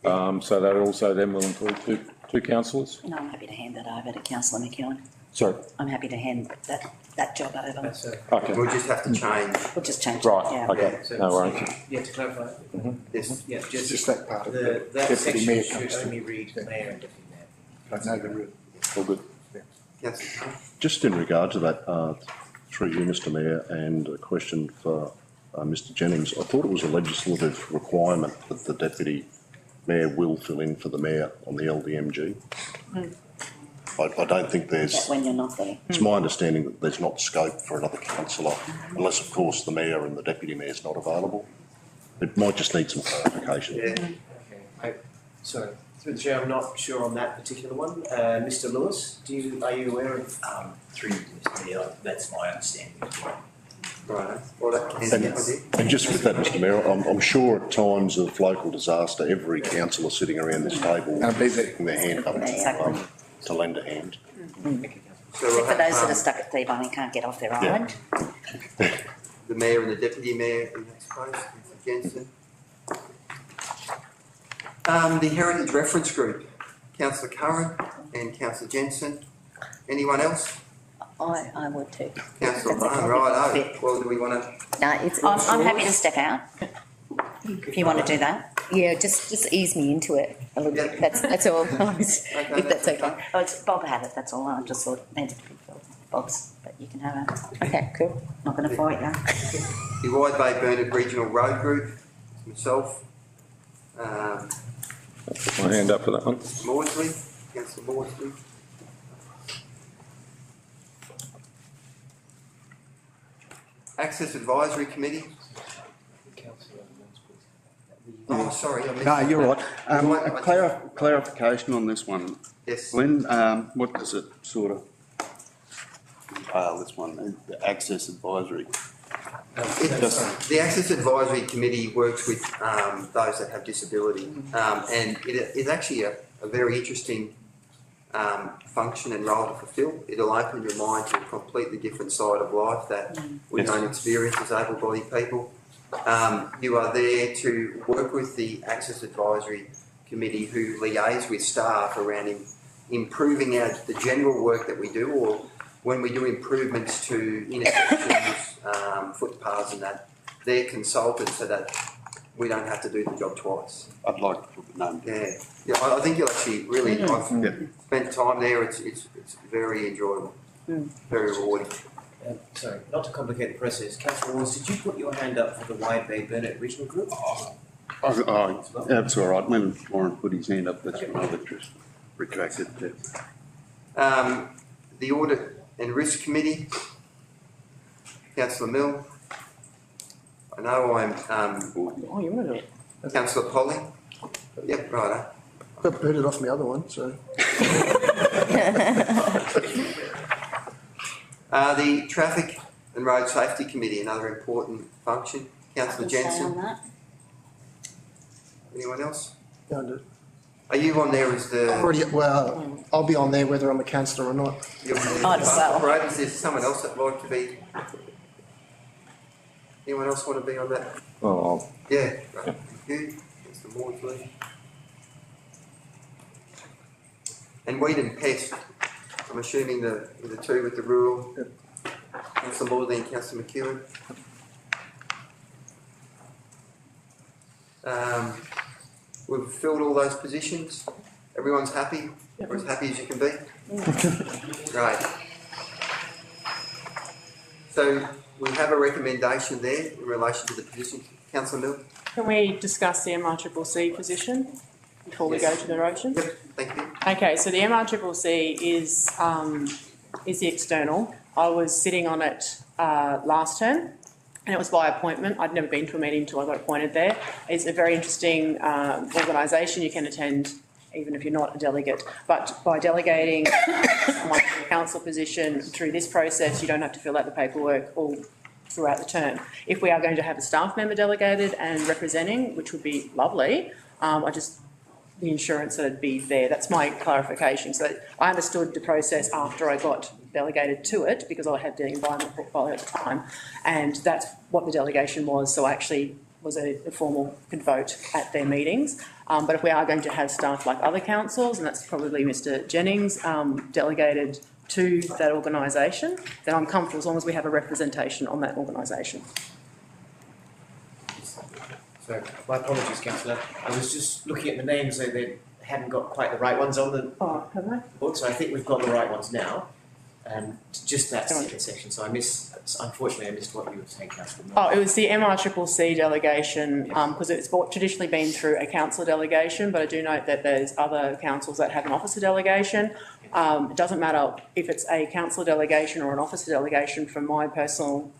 So that also then will include two councillors. No, I'm happy to hand that over to Councillor McEwen. Sorry. I'm happy to hand that job over. Okay. We'll just have to change. We'll just change Right. it, yeah. Okay. So- No worries. Yeah, to clarify, Yes. yeah, Just that part of that deputy section mayor should comes to. only read mayor and deputy mayor. I know the rule. All good. Councillor. Just in regard to that, through you, Mr Mayor, and a question for Mr Jennings, I thought it was a legislative requirement that the Deputy Mayor will fill in for the Mayor on the LDMG. I don't think That there's, when you're not there. it's my understanding that there's not scope for another councillor, unless of course the Mayor and the Deputy Mayor's not available. It might just need some clarification. Yeah. Okay, sorry, through the chair, I'm not sure on that particular one. Mr Lewis, are you aware of? Through Mr Mayor, that's my understanding as well. Right. Well, that can be with you. And just with that, Mr Mayor, I'm sure at times of local disaster, every councillor sitting around this table will be sticking their hand up to lend a hand. So we'll Except for those that have are stuck at Thebone and can't get off their island. the Mayor and the Deputy Mayor in that space, Councillor Jensen. The Heritage Reference Group, Councillor Curran and Councillor Jensen. Anyone else? I would too. Councillor Brown, right, well, do we want to? No, it's. I'm happy to step out, if you want to do that. Yeah, just ease me into it a little bit. That's all. If that's okay. Oh, it's Bob had it, that's all, I just thought it needed to be filled. Bob's, but you can have it. Okay, cool. Not going to fight you. The Wide Bay Burnett Regional Road Group, myself. Put my hand up for that one. Maudsley, Councillor Maudsley. Access Advisory Committee. Oh, sorry, I missed. No, you're right. Right, I Clarification on this one. Yes. Glenn, what does it sort of entail, this one, the Access Advisory? The Access Advisory Committee works with those that have disability, and it is actually a very interesting function and role to fulfil. It'll open your mind to a completely different side of life that we don't experience as able-bodied people. You are there to work with the Access Advisory Committee who liaise with staff around improving the general work that we do, or when we do improvements to intersections, footpaths and that, they're consulted so that we don't have to do the job twice. I'd like to put the name. Yeah, I think you'll actually really, I've spent time there, it's very enjoyable, very rewarding. Sorry, not to complicate the process, Councillor Wars, did you put your hand up for the Wide Bay Burnett Regional Group? That's all right. When Warren put his hand up, that's when I just retracted too. The Audit and Risk Committee, Councillor Milne. I know I'm, Oh, you want to do it? Councillor Polly. Yep, righto. I've booted off my other one, so. The Traffic and Road Safety Committee, another important function. Councillor Say on Jensen. that. Anyone else? Yeah, I do. Are you on there as the? Already, well, I'll be on there whether I'm a councillor or not. I'd well. Right, is there someone else that'd like to be? Anyone else want to be on that? Oh, Yeah, right, thank you. Mr. Maudsley. And Weed and Pest, I'm assuming the two with the rural. Councillor Maudsley and Councillor McEwen. We've filled all those positions. Everyone's happy? Or as happy as you can be? Right. So we have a recommendation there in relation to the position. Councillor Mill? Can we discuss the MRCCC position before we go to the motion? Yep, thank you. Okay, so the MRCCC is the external. I was sitting on it last term, and it was by appointment. I'd never been to a meeting until I got appointed there. It's a very interesting organisation. You can attend even if you're not a delegate, but by delegating someone to a council position through this process, you don't have to fill out the paperwork all throughout the term. If we are going to have a staff member delegated and representing, which would be lovely, the insurance that it'd be there. That's my clarification. So I understood the process after I got delegated to it because I had the environment portfolio at the time, and that's what the delegation was. So I actually was a formal good vote at their meetings. But if we are going to have staff like other councils, and that's probably Mr Jennings, delegated to that organisation, then I'm comfortable as long as we have a representation on that organisation. So, my apologies, Councillor. I was just looking at the names, so they hadn't got quite the right ones on the have they? book, so I think we've got the right ones now. Just that second section, so unfortunately I missed what you were saying, Councillor. Oh, it was the MRCCC delegation, because it's traditionally been through a council delegation, but I do note that there's other councils that have an officer delegation. It doesn't matter if it's a council delegation or an officer delegation from my personal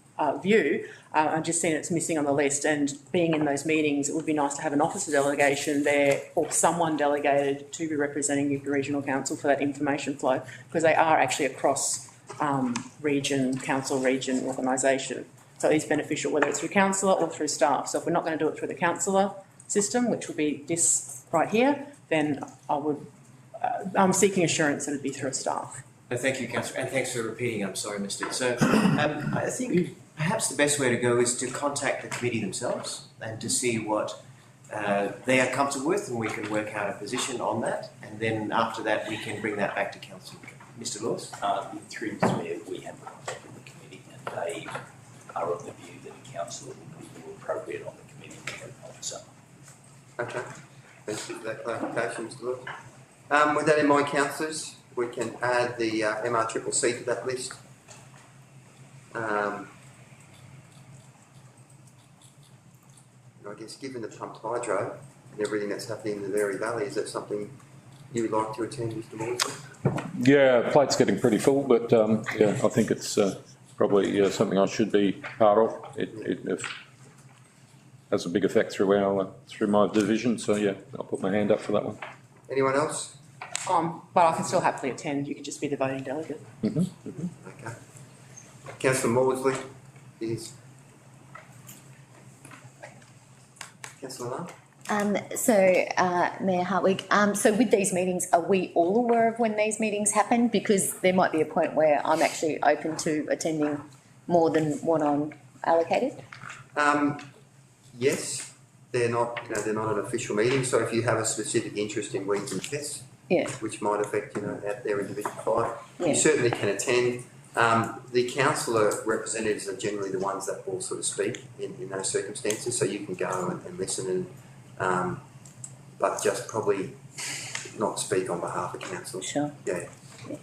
view. I've just seen it's missing on the list, and being in those meetings, it would be nice to have an officer delegation there or someone delegated to be representing the regional council for that information flow, because they are actually across council region organisation. So it's beneficial whether it's through councillor or through staff. So if we're not going to do it through the councillor system, which would be this right here, then I'm seeking assurance that it'd be through a staff. No, thank you, Councillor, and thanks for repeating. I'm sorry, I missed it. So I think perhaps the best way to go is to contact the committee themselves and to see what they are comfortable with, and we can work out a position on that. And then after that, we can bring that back to council. Mr. Lewis? Through where we have contacted the committee, and they are of the view that a councillor will be more appropriate on the committee than an officer. Okay, thank you for that clarification, Mr. Lewis. With that in mind, councillors, we can add the MRCCC to that list. I guess given the pumped hydro and everything that's happening in the Vary Valley, is that something you would like to attend, Mr. Maudsley? yeah, plate's getting pretty full, but yeah, I think it's probably something I should be part of. It has a big effect through my division, so yeah, I'll put my hand up for that one. Anyone else? But I can still happily attend. You could just be the voting delegate. Okay. Councillor Maudsley is. Councillor Lam? Mayor Hartwig, so with these meetings, are we all aware of when these meetings happen? Because there might be a point where I'm actually open to attending more than what I'm allocated. Yes, they're not an official meeting. So if you have a specific interest in Weeds and Pests, which might affect out there in Division 5, you certainly can attend. The councillor representatives are generally the ones that will sort of speak in those circumstances, so you can go and listen but just probably not speak on behalf of council. Sure. Yeah,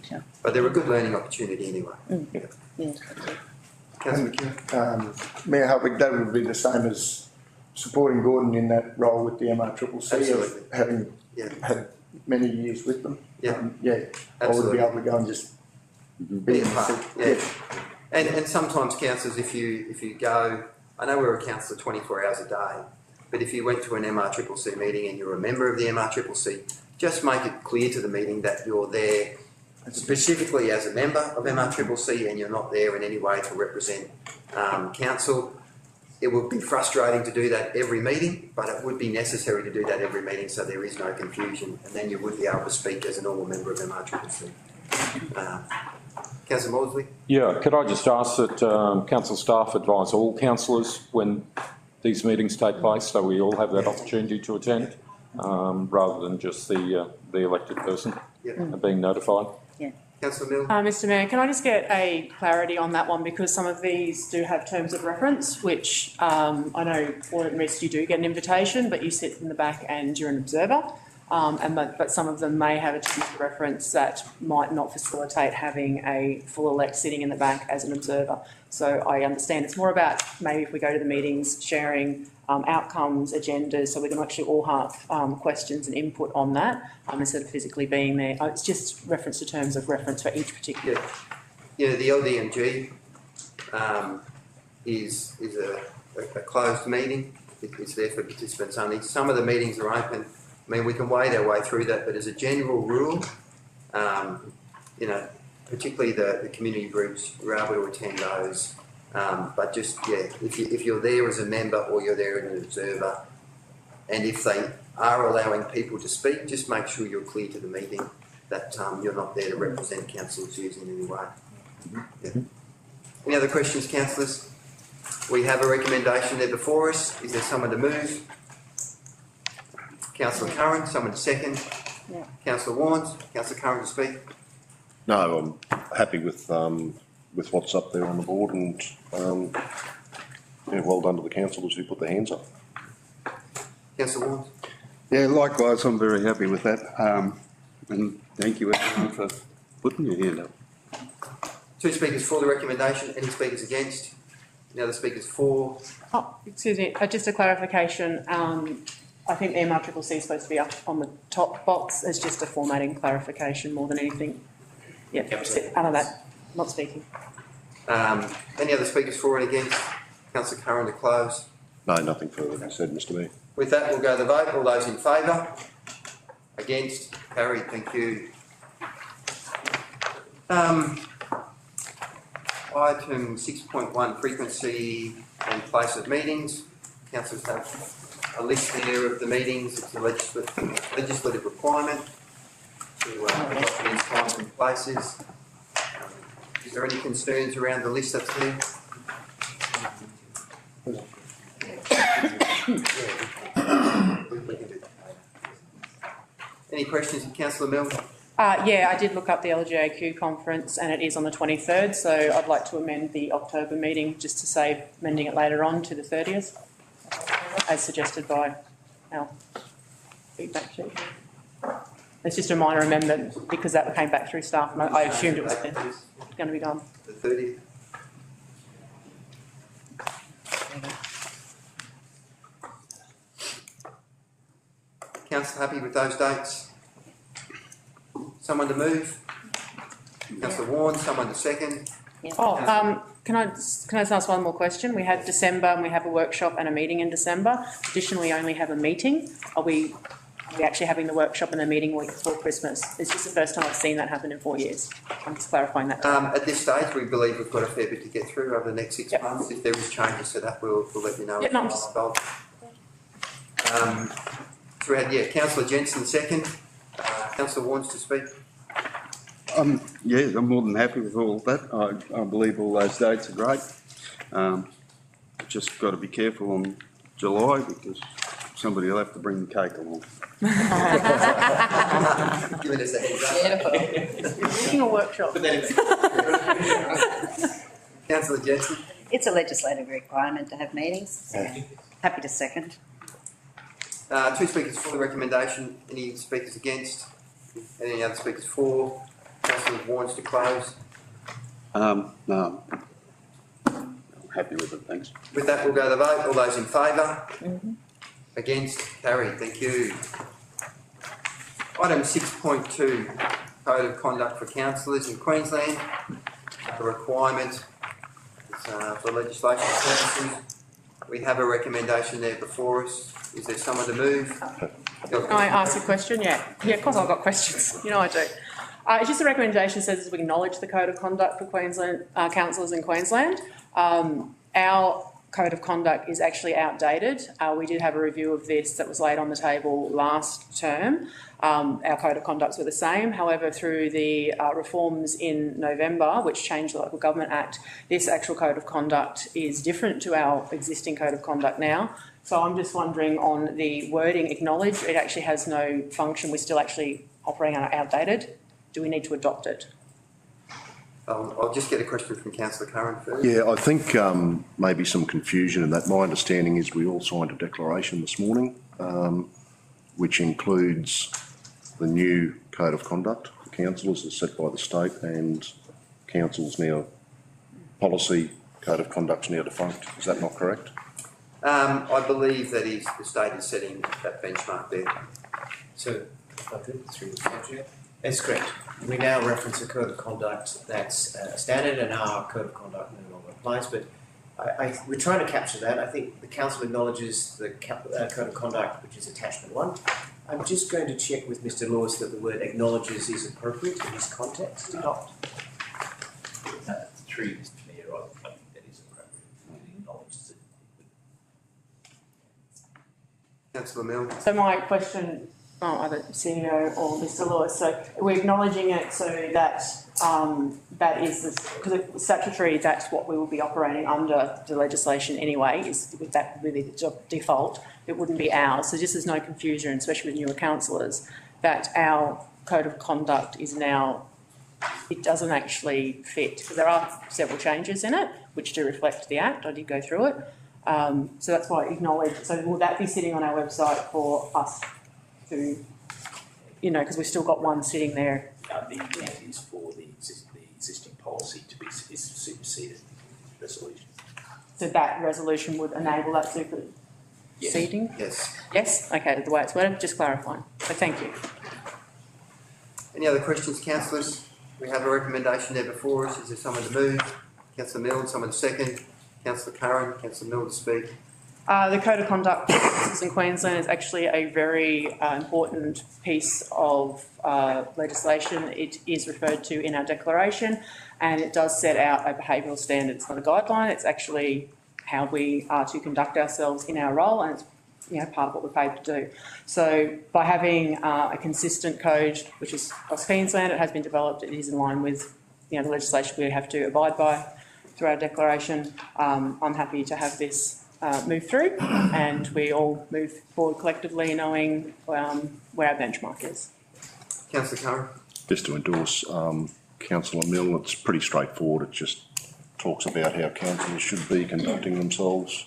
sure. But they're a good learning opportunity anyway. Councillor McEwen? Mayor Hartwig, that would be the same as supporting Gordon in that role with the MRCCC, Absolutely. having had many years with them. Yeah, I would be able to go and just be a part. Yeah. And sometimes councillors, if you go, I know we're a councillor 24 hours a day, but if you went to an MRCCC meeting and you're a member of the MRCCC, just make it clear to the meeting that you're there specifically as a member of MRCCC and you're not there in any way to represent council. it would be frustrating to do that every meeting, but it would be necessary to do that every meeting so there is no confusion, and then you would be able to speak as a normal member of MRCCC. Councillor Maudsley? Yeah, could I just ask that council staff advise all councillors when these meetings take place, so we all have that opportunity to attend, rather than just the elected person being notified? Councillor Milne? Mr Mayor, can I just get a clarity on that one, because some of these do have terms of reference, which I know Audit and Risk you do get an invitation, but you sit in the back and you're an observer. But some of them may have a terms of reference that might not facilitate having a full elect sitting in the back as an observer. So I understand it's more about maybe if we go to the meetings, sharing outcomes, agendas, so we can actually all have questions and input on that instead of physically being there. It's just reference to terms of reference for each particular. Yeah, the LDMG is a closed meeting. It's there for participants only. Some of the meetings are open. I mean, we can wade our way through that, but as a general rule, you know, particularly the community groups, we're able to attend those. But just, yeah, if you're there as a member or you're there as an observer, and if they are allowing people to speak, just make sure you're clear to the meeting that you're not there to represent council's views in any way. Yeah. Any other questions, councillors? We have a recommendation there before us. Is there someone to move? Councillor Curran, someone to second? Yeah. Councillor Warnes, Councillor Curran to speak? No, I'm happy with what's up there on the board, and yeah, well done to the councillors who put their hands up. Councillor Warnes? Yeah, likewise, I'm very happy with that. And thank you everyone for putting your hand up. Two speakers for the recommendation. Any speakers against? Any other speakers for? Oh, excuse me, just a clarification. I think the MRCCC is supposed to be up on the top box as just a formatting clarification more than anything. Yeah, out of that, not speaking. Any other speakers for and against? Councillor Curran to close. No, nothing further to be said, Mr Mayor. With that, we'll go to the vote. All those in favour? Against? Carried. Thank you. Item 6.1, frequency and place of meetings. Councillors have a list there of the meetings. It's a legislative requirement to document times and places. Is there any concerns around the list that's there? Any questions of Councillor Milne? Yeah, I did look up the LGAQ conference and it is on the 23rd, so I'd like to amend the October meeting just to save amending it later on to the 30th, as suggested by our feedback sheet. It's just a minor amendment because that came back through staff and I assumed it was going to be done. The 30th. Councillor, happy with those dates? Someone to move? Councillor Warren, someone to second? Oh, can I just ask one more question? We have December and we have a workshop and a meeting in December. Additionally, we only have a meeting. Are we actually having the workshop and the meeting week before Christmas? It's just the first time I've seen that happen in 4 years. I'm just clarifying that. At this stage, we believe we've got a fair bit to get through over the next 6 months. If there is changes to that, we'll let you know. Yep, no, I'm just... So we had, Councillor Jensen second. Councillor Warnes to speak. Yeah, I'm more than happy with all of that. I believe all those dates are great. Just got to be careful on July because somebody will have to bring the cake along. Giving us a heads up. Meeting or workshop? Councillor Jensen. It's a legislative requirement to have meetings, so happy to second. Two speakers for the recommendation. Any speakers against? Any other speakers for? Councillor Warnes to close. No, I'm happy with it, thanks. With that, we'll go to the vote. All those in favour? Against? Carried. Thank you. Item 6.2, Code of Conduct for Councillors in Queensland. A requirement for legislation purposes. We have a recommendation there before us. Is there someone to move? Can I ask a question? Yeah, of course I've got questions. You know I do. It's just a recommendation says we acknowledge the Code of Conduct for Queensland councillors in Queensland. Our code of conduct is actually outdated. We did have a review of this that was laid on the table last term. Our code of conducts were the same. However, through the reforms in November, which changed the Local Government Act, this actual code of conduct is different to our existing code of conduct now. So I'm just wondering on the wording, acknowledge, it actually has no function. We're still actually operating on outdated. Do we need to adopt it? I'll just get a question from Councillor Curran first. Yeah, I think maybe some confusion in that. My understanding is we all signed a declaration this morning, which includes the new code of conduct for councillors as set by the state, and council's now policy code of conduct's now defunct. Is that not correct? I believe that the state is setting that benchmark there. So, if I could, through the chair. That's correct. We now reference a code of conduct that's standard, and our code of conduct no longer applies, but we're trying to capture that. I think the council acknowledges the code of conduct, which is attachment 1. I'm just going to check with Mr Lewis that the word acknowledges is appropriate in this context. Through Mr Mayor, I think that is appropriate. It acknowledges it. Councillor Milne. So my question, either CEO or Mr Lewis, so we're acknowledging it so that that is, because it's statutory, that's what we will be operating under the legislation anyway, is with that really the default. It wouldn't be ours. So just there's no confusion, especially with newer councillors, that our code of conduct is now, it doesn't actually fit, because there are several changes in it which do reflect the Act. I did go through it. So that's why I acknowledge. So will that be sitting on our website for us to, you know, because we've still got one sitting there? The intent is for the existing policy to be superseded resolution. So that resolution would enable that superseding? Yes. Yes? Okay, the way it's worded, just clarifying. So thank you. Any other questions, councillors? We have a recommendation there before us. Is there someone to move? Councillor Milne, someone to second? Councillor Curran, Councillor Milne to speak. The Code of Conduct in Queensland is actually a very important piece of legislation. It is referred to in our declaration, and it does set out a behavioural standard. It's not a guideline, it's actually how we are to conduct ourselves in our role, and it's, you know, part of what we're paid to do. So by having a consistent code, which is across Queensland, it has been developed, it is in line with, you know, the legislation we have to abide by through our declaration. I'm happy to have this move through, and we all move forward collectively knowing where our benchmark is. Councillor Curran. Just to endorse Councillor Milne, it's pretty straightforward. It just talks about how councillors should be conducting themselves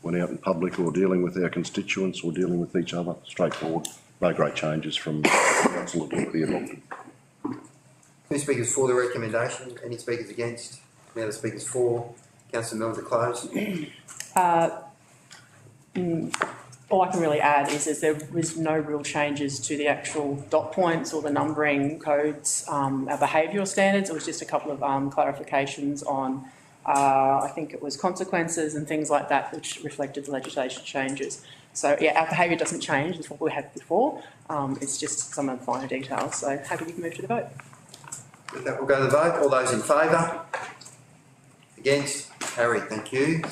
when out in public or dealing with our constituents or dealing with each other. Straightforward. No great changes from council to be adopted. 2 speakers for the recommendation. Any speakers against? Any other speakers for? Councillor Milne to close. All I can really add is there was no real changes to the actual dot points or the numbering codes, our behavioural standards. It was just a couple of clarifications on, I think it was consequences and things like that, which reflected the legislation changes. So yeah, our behaviour doesn't change, it's what we had before. It's just some of the finer details. So happy we can move to the vote. With that, we'll go to the vote. All those in favour? Against? Carried. Thank you.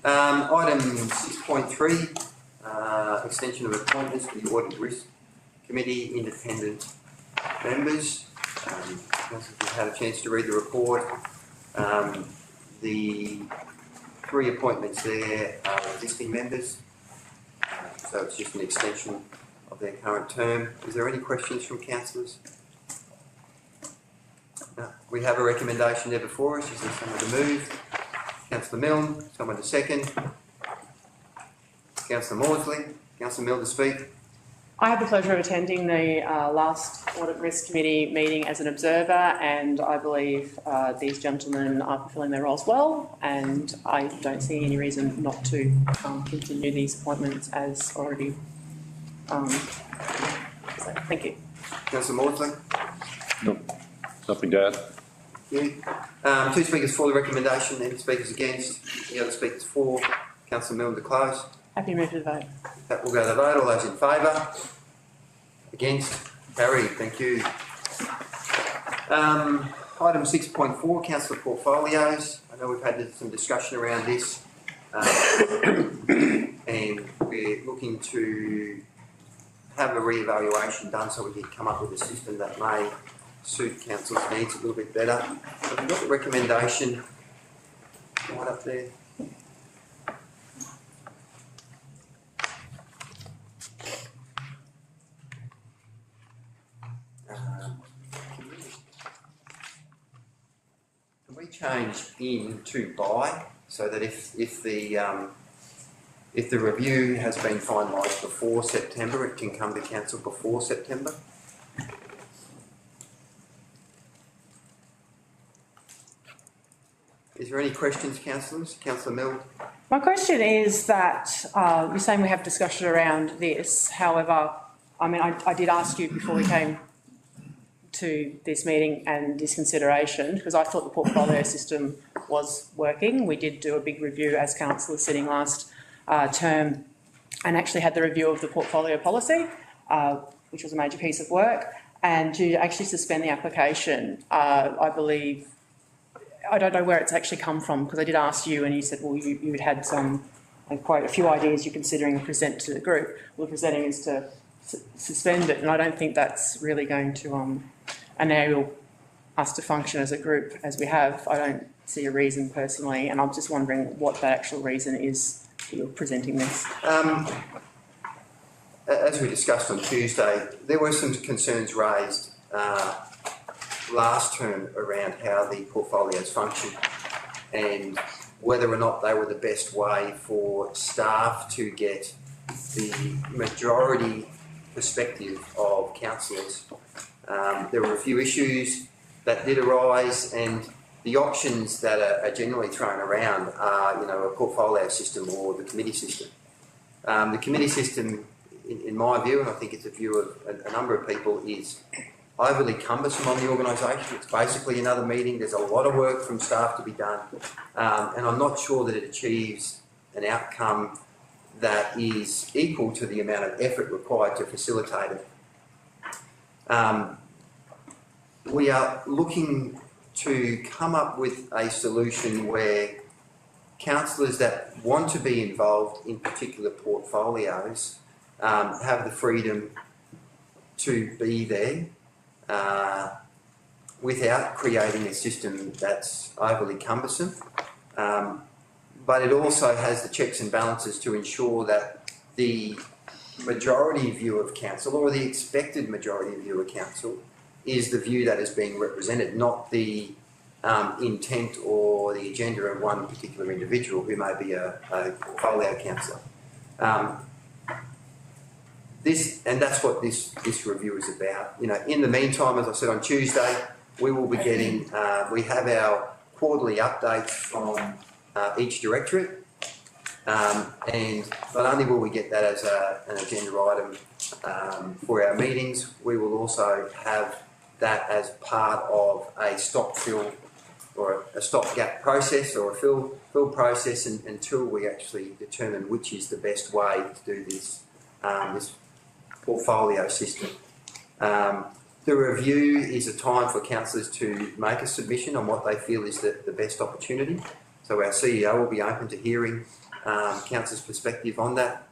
Item 6.3, extension of appointments to the Audit Risk Committee, independent members. You've had a chance to read the report. The 3 appointments there are existing members, so it's just an extension of their current term. Is there any questions from councillors? No. We have a recommendation there before us. Is there someone to move? Councillor Milne, someone to second. Councillor Maudsley, Councillor Milne to speak. I had the pleasure of attending the last Audit Risk Committee meeting as an observer, and I believe these gentlemen are fulfilling their roles well, and I don't see any reason not to continue these appointments as already. So, thank you. Councillor Maudsley. No, nothing to add. Thank you. 2 speakers for the recommendation, any speakers against? Any other speakers for? Councillor Milne to close. Happy to move to the vote. That will go to the vote. All those in favour? Against? Carried. Thank you. Item 6.4, councillor portfolios. I know we've had some discussion around this. And we're looking to have a re-evaluation done so we can come up with a system that may suit council's needs a little bit better. So we've got the recommendation right up there. Can we change in to by so that if the review has been finalised before September, it can come to council before September? Is there any questions, councillors? Councillor Milne? My question is that you're saying we have discussion around this. However, I mean, I did ask you before we came to this meeting and this consideration, because I thought the portfolio system was working. We did do a big review as councillors sitting last term and actually had the review of the portfolio policy, which was a major piece of work. And to actually suspend the application, I believe, I don't know where it's actually come from, because I did ask you and you said, well, you had had some, quite a few ideas you're considering to present to the group. Well, the presenting is to suspend it, and I don't think that's really going to enable us to function as a group as we have. I don't see a reason personally, and I'm just wondering what that actual reason is that you're presenting this. As we discussed on Tuesday, there were some concerns raised last term around how the portfolios function and whether or not they were the best way for staff to get the majority perspective of councillors. There were a few issues that did arise, and the options that are generally thrown around are, a portfolio system or the committee system. The committee system, in my view, and I think it's a view of a number of people, is overly cumbersome on the organisation. It's basically another meeting. There's a lot of work from staff to be done, and I'm not sure that it achieves an outcome that is equal to the amount of effort required to facilitate it. We are looking to come up with a solution where councillors that want to be involved in particular portfolios have the freedom to be there without creating a system that's overly cumbersome. But it also has the checks and balances to ensure that the majority view of council, or the expected majority view of council, is the view that is being represented, not the intent or the agenda of one particular individual who may be a portfolio councillor. And that's what this review is about. In the meantime, as I said on Tuesday, we will be getting, we have our quarterly updates from each directorate, but only will we get that as an agenda item for our meetings. We will also have that as part of a stop-fill or a stopgap process or a fill process until we actually determine which is the best way to do this portfolio system. The review is a time for councillors to make a submission on what they feel is the best opportunity. So our CEO will be open to hearing councillors' perspective on that,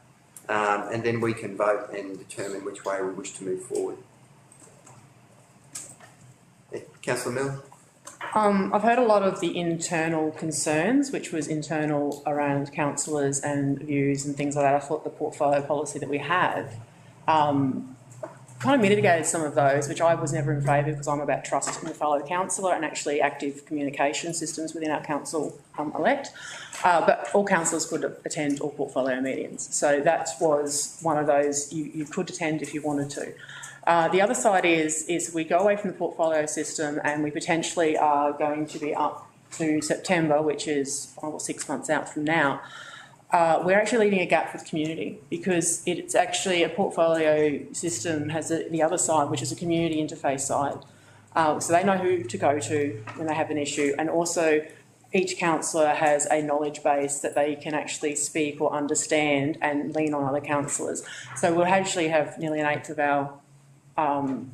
and then we can vote and determine which way we wish to move forward. Councillor Milne? I've heard a lot of the internal concerns, which was internal around councillors and views and things like that. I thought the portfolio policy that we have kind of mitigated some of those, which I was never in favour, because I'm about trust in the fellow councillor and actually active communication systems within our council elect. But all councillors could attend all portfolio meetings. So that was one of those you could attend if you wanted to. The other side is we go away from the portfolio system and we potentially are going to be up to September, which is 5 or 6 months out from now. We're actually leaving a gap for the community, because it's actually a portfolio system has the other side, which is a community interface side. So they know who to go to when they have an issue, and also each councillor has a knowledge base that they can actually speak or understand and lean on other councillors. So we'll actually have nearly an eighth of our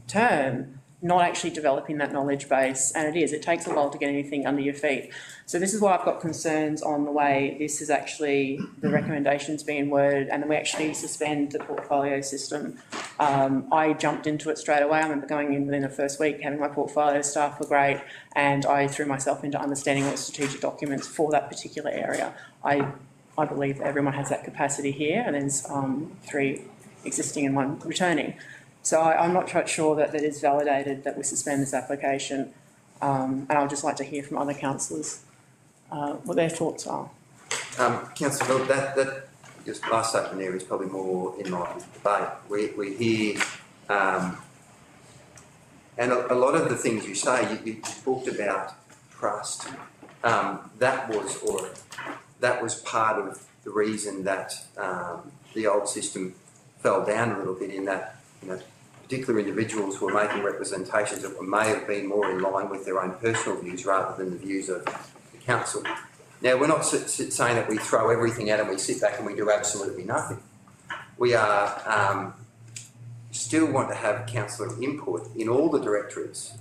term not actually developing that knowledge base, and it takes a while to get anything under your feet. So this is why I've got concerns on the way this is actually, the recommendations being worded, and then we actually suspend the portfolio system. I jumped into it straight away. I remember going in within the first week, having my portfolio staff were great, and I threw myself into understanding all the strategic documents for that particular area. I believe that everyone has that capacity here, and there's 3 existing and 1 returning. So I'm not quite sure that it is validated that we suspend this application, and I'd just like to hear from other councillors what their thoughts are. Councillor Hill, that just last statement there is probably more in line with debate. We hear, and a lot of the things you say, you talked about trust. That was part of the reason that the old system fell down a little bit, in that, you know, particular individuals were making representations that may have been more in line with their own personal views rather than the views of the council. Now, we're not saying that we throw everything out and we sit back and we do absolutely nothing. We are still want to have councillor input in all the directorates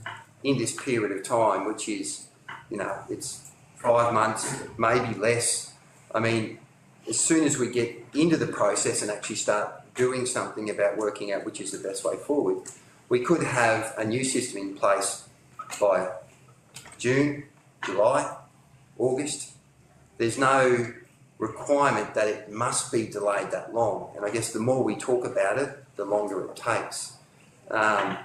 in this period of time, which is, you know, it's 5 months, maybe less. I mean, as soon as we get into the process and actually start doing something about working out which is the best way forward, we could have a new system in place by June, July, August. There's no requirement that it must be delayed that long, and I guess the more we talk about it, the longer it takes. I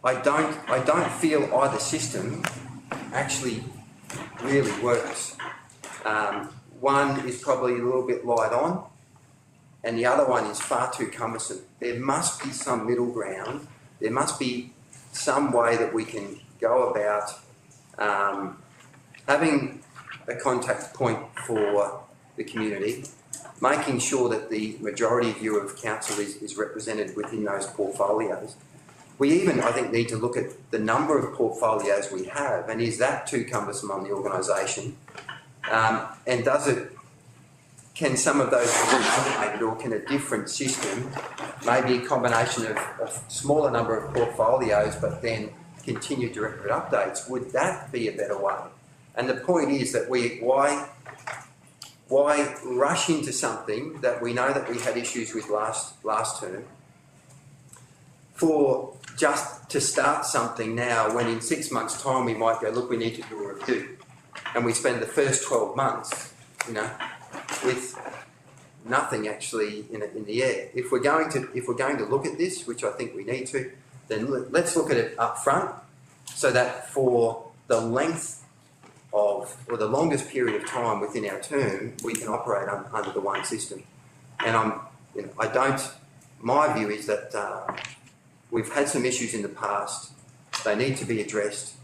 don't feel either system actually really works. One is probably a little bit light on, and the other one is far too cumbersome. There must be some middle ground. There must be some way that we can go about having a contact point for the community, making sure that the majority view of council is represented within those portfolios. We even, I think, need to look at the number of portfolios we have, and is that too cumbersome on the organisation? And can some of those be automated, or can a different system, maybe a combination of a smaller number of portfolios but then continue directorate updates, would that be a better way? And the point is that why rush into something that we know that we had issues with last term, for just to start something now when in 6 months' time we might go, look, we need to do a review, and we spend the first 12 months, you know, with nothing actually in the air. If we're going to look at this, which I think we need to, then let's look at it up front, so that for the length of, or the longest period of time within our term, we can operate under the one system. And my view is that we've had some issues in the past. They need to be addressed.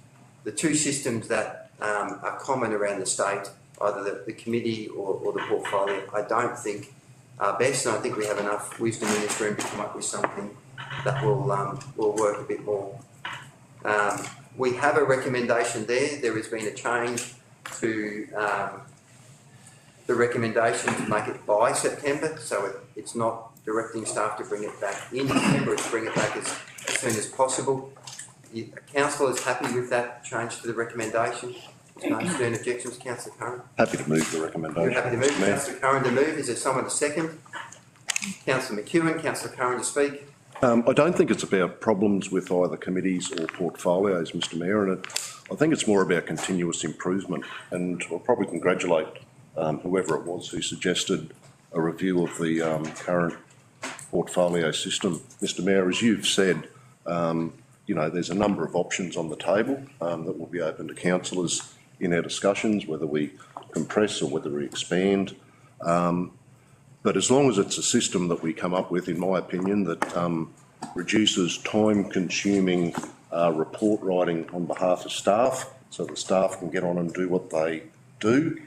The 2 systems that are common around the state, either the committee or the portfolio, I don't think are best, and I think we have enough wisdom in this room to come up with something that will work a bit more. We have a recommendation there. There has been a change to the recommendation to make it by September, so it's not directing staff to bring it back in September, it's bring it back as soon as possible. The council is happy with that change to the recommendation. There's no stern objections. Councillor Curran? Happy to move the recommendation. You're happy to move. Councillor Curran to move. Is there someone to second? Councillor McEwen. Councillor Curran to speak. I don't think it's about problems with either committees or portfolios, Mr Mayor, and I think it's more about continuous improvement, and I'll probably congratulate whoever it was who suggested a review of the current portfolio system. Mr Mayor, as you've said, you know, there's a number of options on the table that will be open to councillors in our discussions, whether we compress or whether we expand. But as long as it's a system that we come up with, in my opinion, that reduces time-consuming report writing on behalf of staff, so the staff can get on and do what they do,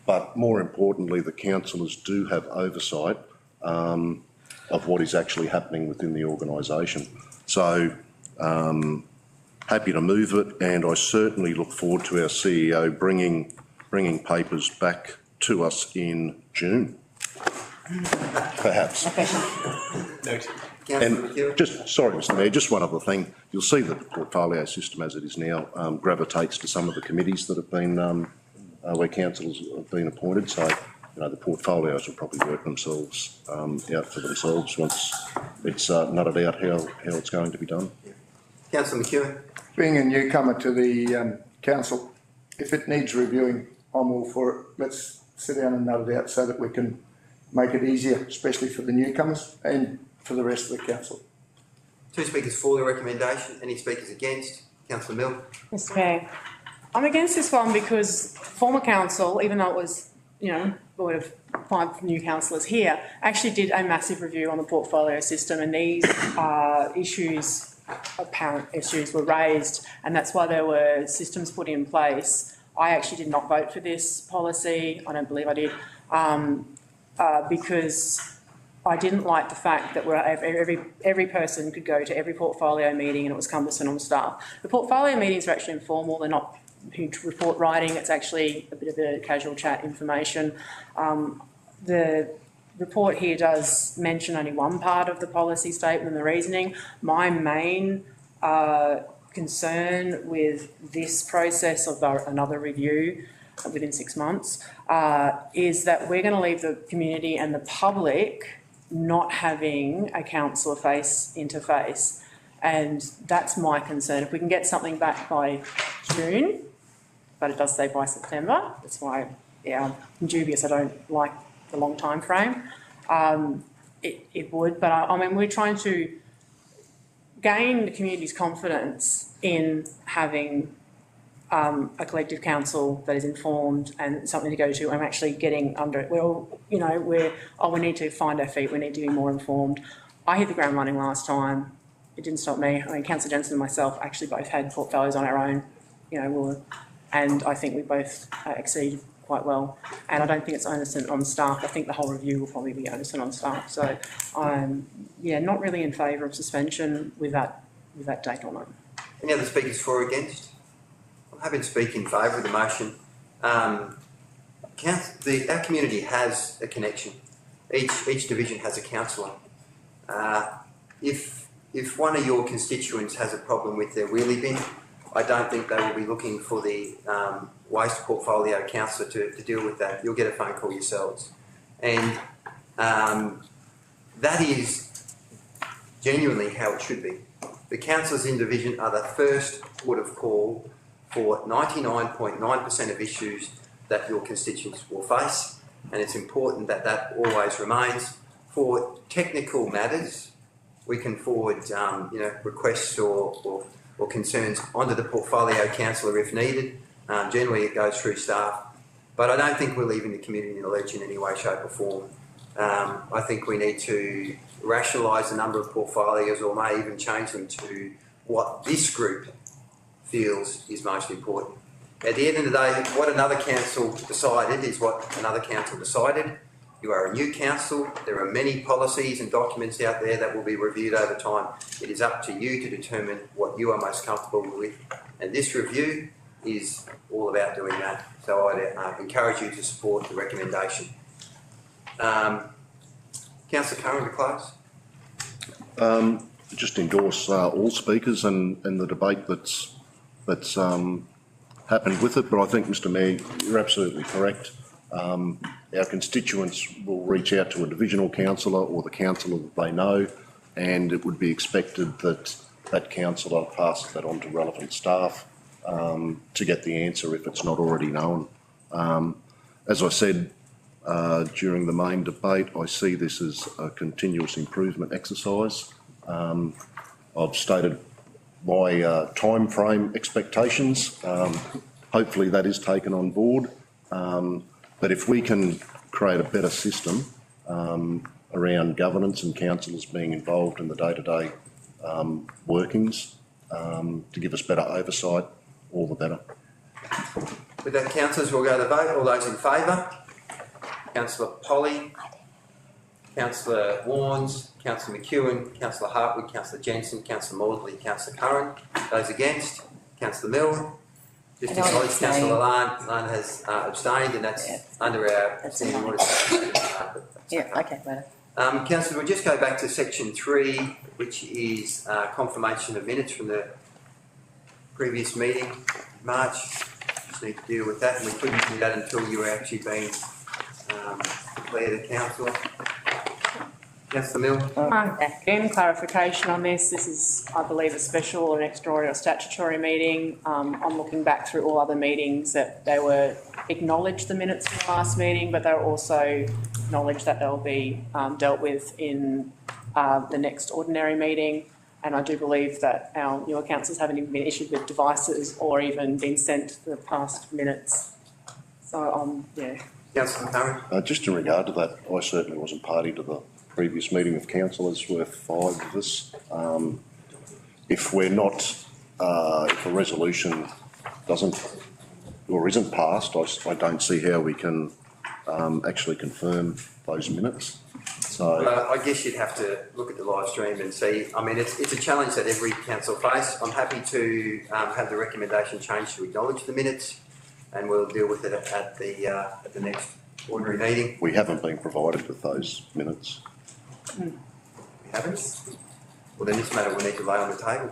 but more importantly, the councillors do have oversight of what is actually happening within the organisation. So, happy to move it, and I certainly look forward to our CEO bringing papers back to us in June. Perhaps. Councillor McEwen. Just, sorry, Mr Mayor, just one other thing. You'll see that the portfolio system as it is now gravitates to some of the committees that have been, where councillors have been appointed. So, you know, the portfolios will probably work themselves out for themselves once it's nutted out how it's going to be done. Councillor McEwen. Being a newcomer to the council, if it needs reviewing, I'm all for it. Let's sit down and nut it out so that we can make it easier, especially for the newcomers and for the rest of the council. 2 speakers for the recommendation. Any speakers against? Councillor Mill. Mr Mayor, I'm against this one because former council, even though it was, you know, we have 5 new councillors here, actually did a massive review on the portfolio system, and these apparent issues were raised, and that's why there were systems put in place. I actually did not vote for this policy. I don't believe I did, because I didn't like the fact that every person could go to every portfolio meeting and it was cumbersome on staff. The portfolio meetings are actually informal. They're not huge report writing. It's actually a bit of a casual chat information. The report here does mention only one part of the policy statement and the reasoning. My main concern with this process of another review within 6 months is that we're going to leave the community and the public not having a councillor face interface, and that's my concern. If we can get something back by June, but it does say by September, that's why, yeah, I'm dubious. I don't like the long time frame. It would, but I mean, we're trying to gain the community's confidence in having a collective council that is informed and something to go to. I'm actually getting under it. We're all, you know, we need to find our feet. We need to be more informed. I hit the ground running last time. It didn't stop me. I mean, Councillor Jensen and myself actually both had portfolios on our own, you know, and I think we both exceeded quite well. And I don't think it's onus on staff. I think the whole review will probably be onus on staff. So I'm, yeah, not really in favour of suspension with that date on it. Any other speakers for or against? I'm happy to speak in favour of the motion. Our community has a connection. Each division has a councillor. If one of your constituents has a problem with their wheelie bin, I don't think they will be looking for the waste portfolio councillor to deal with that. You'll get a phone call yourselves. And that is genuinely how it should be. The councillors in division are the first port of call for 99.9% of issues that your constituents will face, and it's important that that always remains. For technical matters, we can forward requests or concerns onto the portfolio councillor if needed. Generally it goes through staff, but I don't think we're leaving the community in a lurch in any way, shape or form. I think we need to rationalise the number of portfolios, or may even change them to what this group feels is most important. At the end of the day, what another council decided is what another council decided. You are a new council. There are many policies and documents out there that will be reviewed over time. It is up to you to determine what you are most comfortable with. And this review is all about doing that. So I'd encourage you to support the recommendation. Councillor Curran, to close. Just endorse all speakers and the debate that's happened with it. But I think, Mr Mayor, you're absolutely correct. Our constituents will reach out to a divisional councillor or the councillor that they know, and it would be expected that that councillor passes that on to relevant staff to get the answer if it's not already known. As I said during the main debate, I see this as a continuous improvement exercise. I've stated my time frame expectations. Hopefully that is taken on board. But if we can create a better system around governance and councillors being involved in the day-to-day workings to give us better oversight, all the better. With that, councillors, we'll go to the vote. All those in favour? Councillor Polly, Councillor Warnes, Councillor McEwen, Councillor Hartwood, Councillor Jensen, Councillor Maudsley, Councillor Curran. Those against? Councillor Mill. Just to acknowledge Councillor Lalane has abstained, and that's under our standing orders. Yeah, okay, better. Councillor, we'll just go back to section 3, which is confirmation of minutes from the previous meeting, March. Just need to deal with that, and we couldn't do that until you were actually being declared a councillor. Councillor Mill? Again, clarification on this. This is, I believe, a special or an extraordinary or statutory meeting. I'm looking back through all other meetings that they were acknowledged the minutes from the last meeting, but they were also acknowledged that they'll be dealt with in the next ordinary meeting. And I do believe that our newer councillors haven't even been issued with devices or even been sent the past minutes. So, yeah. Councillor Curran? Just in regard to that, I certainly wasn't party to the previous meeting of councillors. We're 5 of us. If we're not, if a resolution doesn't or isn't passed, I don't see how we can actually confirm those minutes. So Well, I guess you'd have to look at the live stream and see. I mean, it's a challenge that every council faces. I'm happy to have the recommendation changed to acknowledge the minutes, and we'll deal with it at the next ordinary meeting. we haven't been provided with those minutes. We haven't? Well, then this matter will need to lay on the table.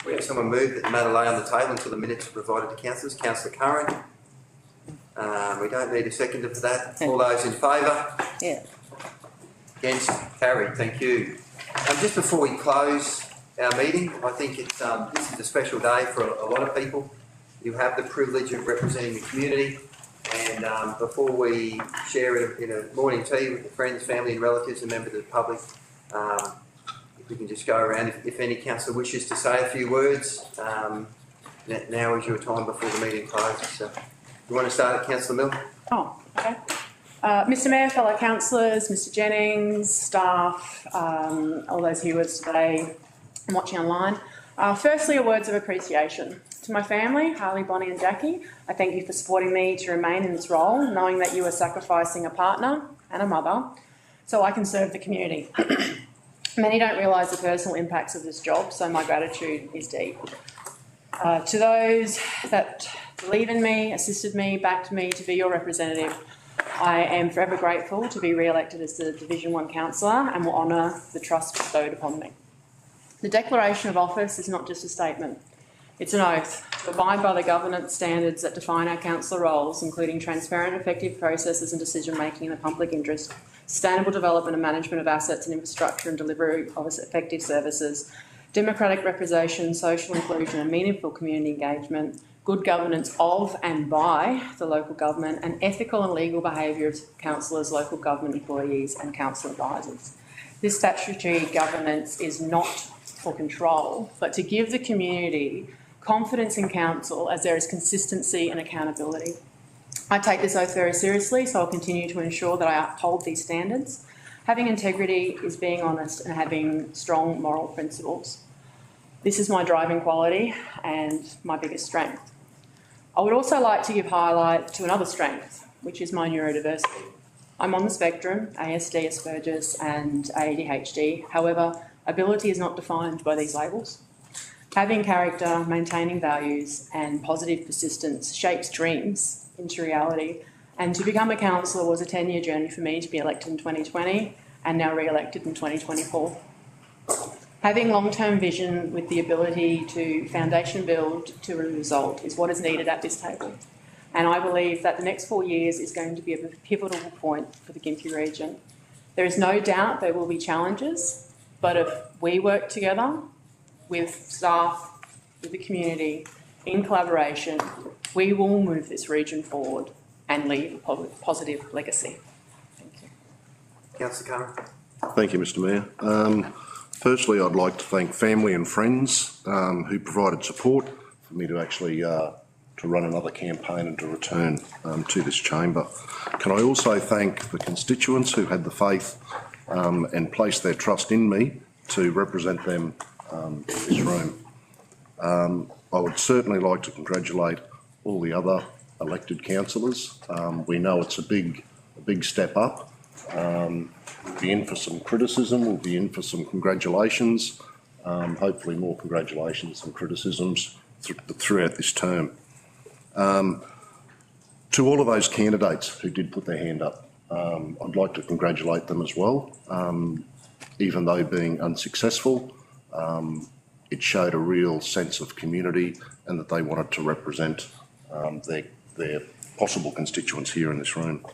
We have someone move that the matter lay on the table until the minutes are provided to councillors. Councillor Curran. We don't need a seconder for that. All those in favour? Yeah. Against? Carried. Thank you. Just before we close our meeting, I think it's this is a special day for a lot of people. You have the privilege of representing the community, and before we share in a morning tea with the friends, family and relatives and members of the public, if we can just go around, if any councillor wishes to say a few words, now is your time before the meeting closes. So, you want to start at Councillor Mill? Oh, okay. Mr Mayor, fellow councillors, Mr Jennings, staff, all those viewers today and watching online. Firstly, words of appreciation. To my family, Harley, Bonnie and Jackie, I thank you for supporting me to remain in this role, knowing that you are sacrificing a partner and a mother so I can serve the community. Many don't realise the personal impacts of this job, so my gratitude is deep. To those that believe in me, assisted me, backed me to be your representative, I am forever grateful to be re-elected as the Division 1 councillor and will honour the trust bestowed upon me. The declaration of office is not just a statement. It's an oath to abide by the governance standards that define our councillor roles, including transparent, effective processes and decision-making in the public interest, sustainable development and management of assets and infrastructure and delivery of effective services, democratic representation, social inclusion and meaningful community engagement, good governance of and by the local government, and ethical and legal behaviour of councillors, local government employees and council advisors. This statutory governance is not for control, but to give the community confidence in council as there is consistency and accountability. I take this oath very seriously, so I'll continue to ensure that I uphold these standards. Having integrity is being honest and having strong moral principles. This is my driving quality and my biggest strength. I would also like to give highlight to another strength, which is my neurodiversity. I'm on the spectrum, ASD, Asperger's and ADHD. However, ability is not defined by these labels. Having character, maintaining values and positive persistence shapes dreams into reality. And to become a councillor was a 10-year journey for me to be elected in 2020 and now re-elected in 2024. Having long-term vision with the ability to foundation build to a result is what is needed at this table. And I believe that the next 4 years is going to be a pivotal point for the Gympie region. There is no doubt there will be challenges, but if we work together with staff, with the community, in collaboration, we will move this region forward and leave a positive legacy. Thank you. Councillor Curran. Thank you, Mr Mayor. Firstly, I'd like to thank family and friends who provided support for me to actually to run another campaign and to return to this chamber. Can I also thank the constituents who had the faith and placed their trust in me to represent them in this room. I would certainly like to congratulate all the other elected councillors. We know it's a big step up. We'll be in for some criticism, we'll be in for some congratulations, hopefully more congratulations than criticisms throughout this term. To all of those candidates who did put their hand up, I'd like to congratulate them as well. Even though being unsuccessful, it showed a real sense of community and that they wanted to represent their possible constituents here in this room.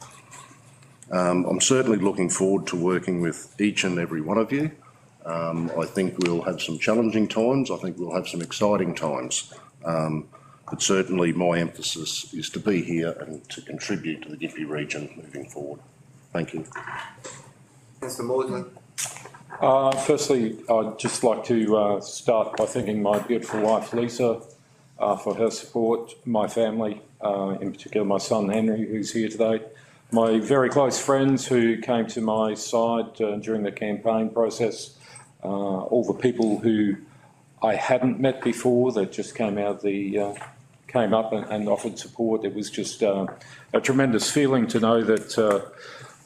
I'm certainly looking forward to working with each and every one of you. I think we'll have some challenging times. I think we'll have some exciting times. But certainly my emphasis is to be here and to contribute to the Gympie region moving forward. Thank you. Councillor Maudsley. Firstly, I'd just like to start by thanking my beautiful wife, Lisa, for her support, my family, in particular my son, Henry, who's here today, my very close friends who came to my side during the campaign process, all the people who I hadn't met before that just came up and offered support. It was just a tremendous feeling to know that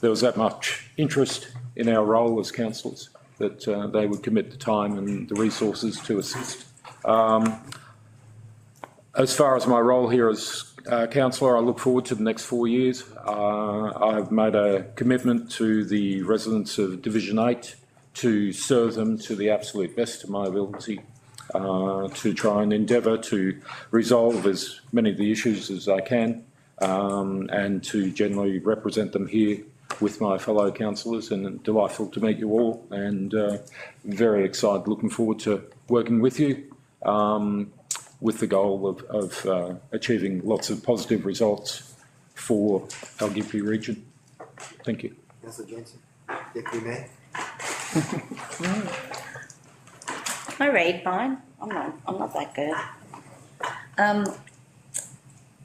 there was that much interest in our role as councillors, that they would commit the time and the resources to assist. As far as my role here as councillor, I look forward to the next 4 years. I've made a commitment to the residents of Division 8 to serve them to the absolute best of my ability, to try and endeavour to resolve as many of the issues as I can, and to generally represent them here with my fellow councillors. And delightful to meet you all, and very excited, looking forward to working with you with the goal of achieving lots of positive results for our Gympie region. Thank you. Councillor Jensen. Deputy Mayor. Can I read mine? I'm not that good.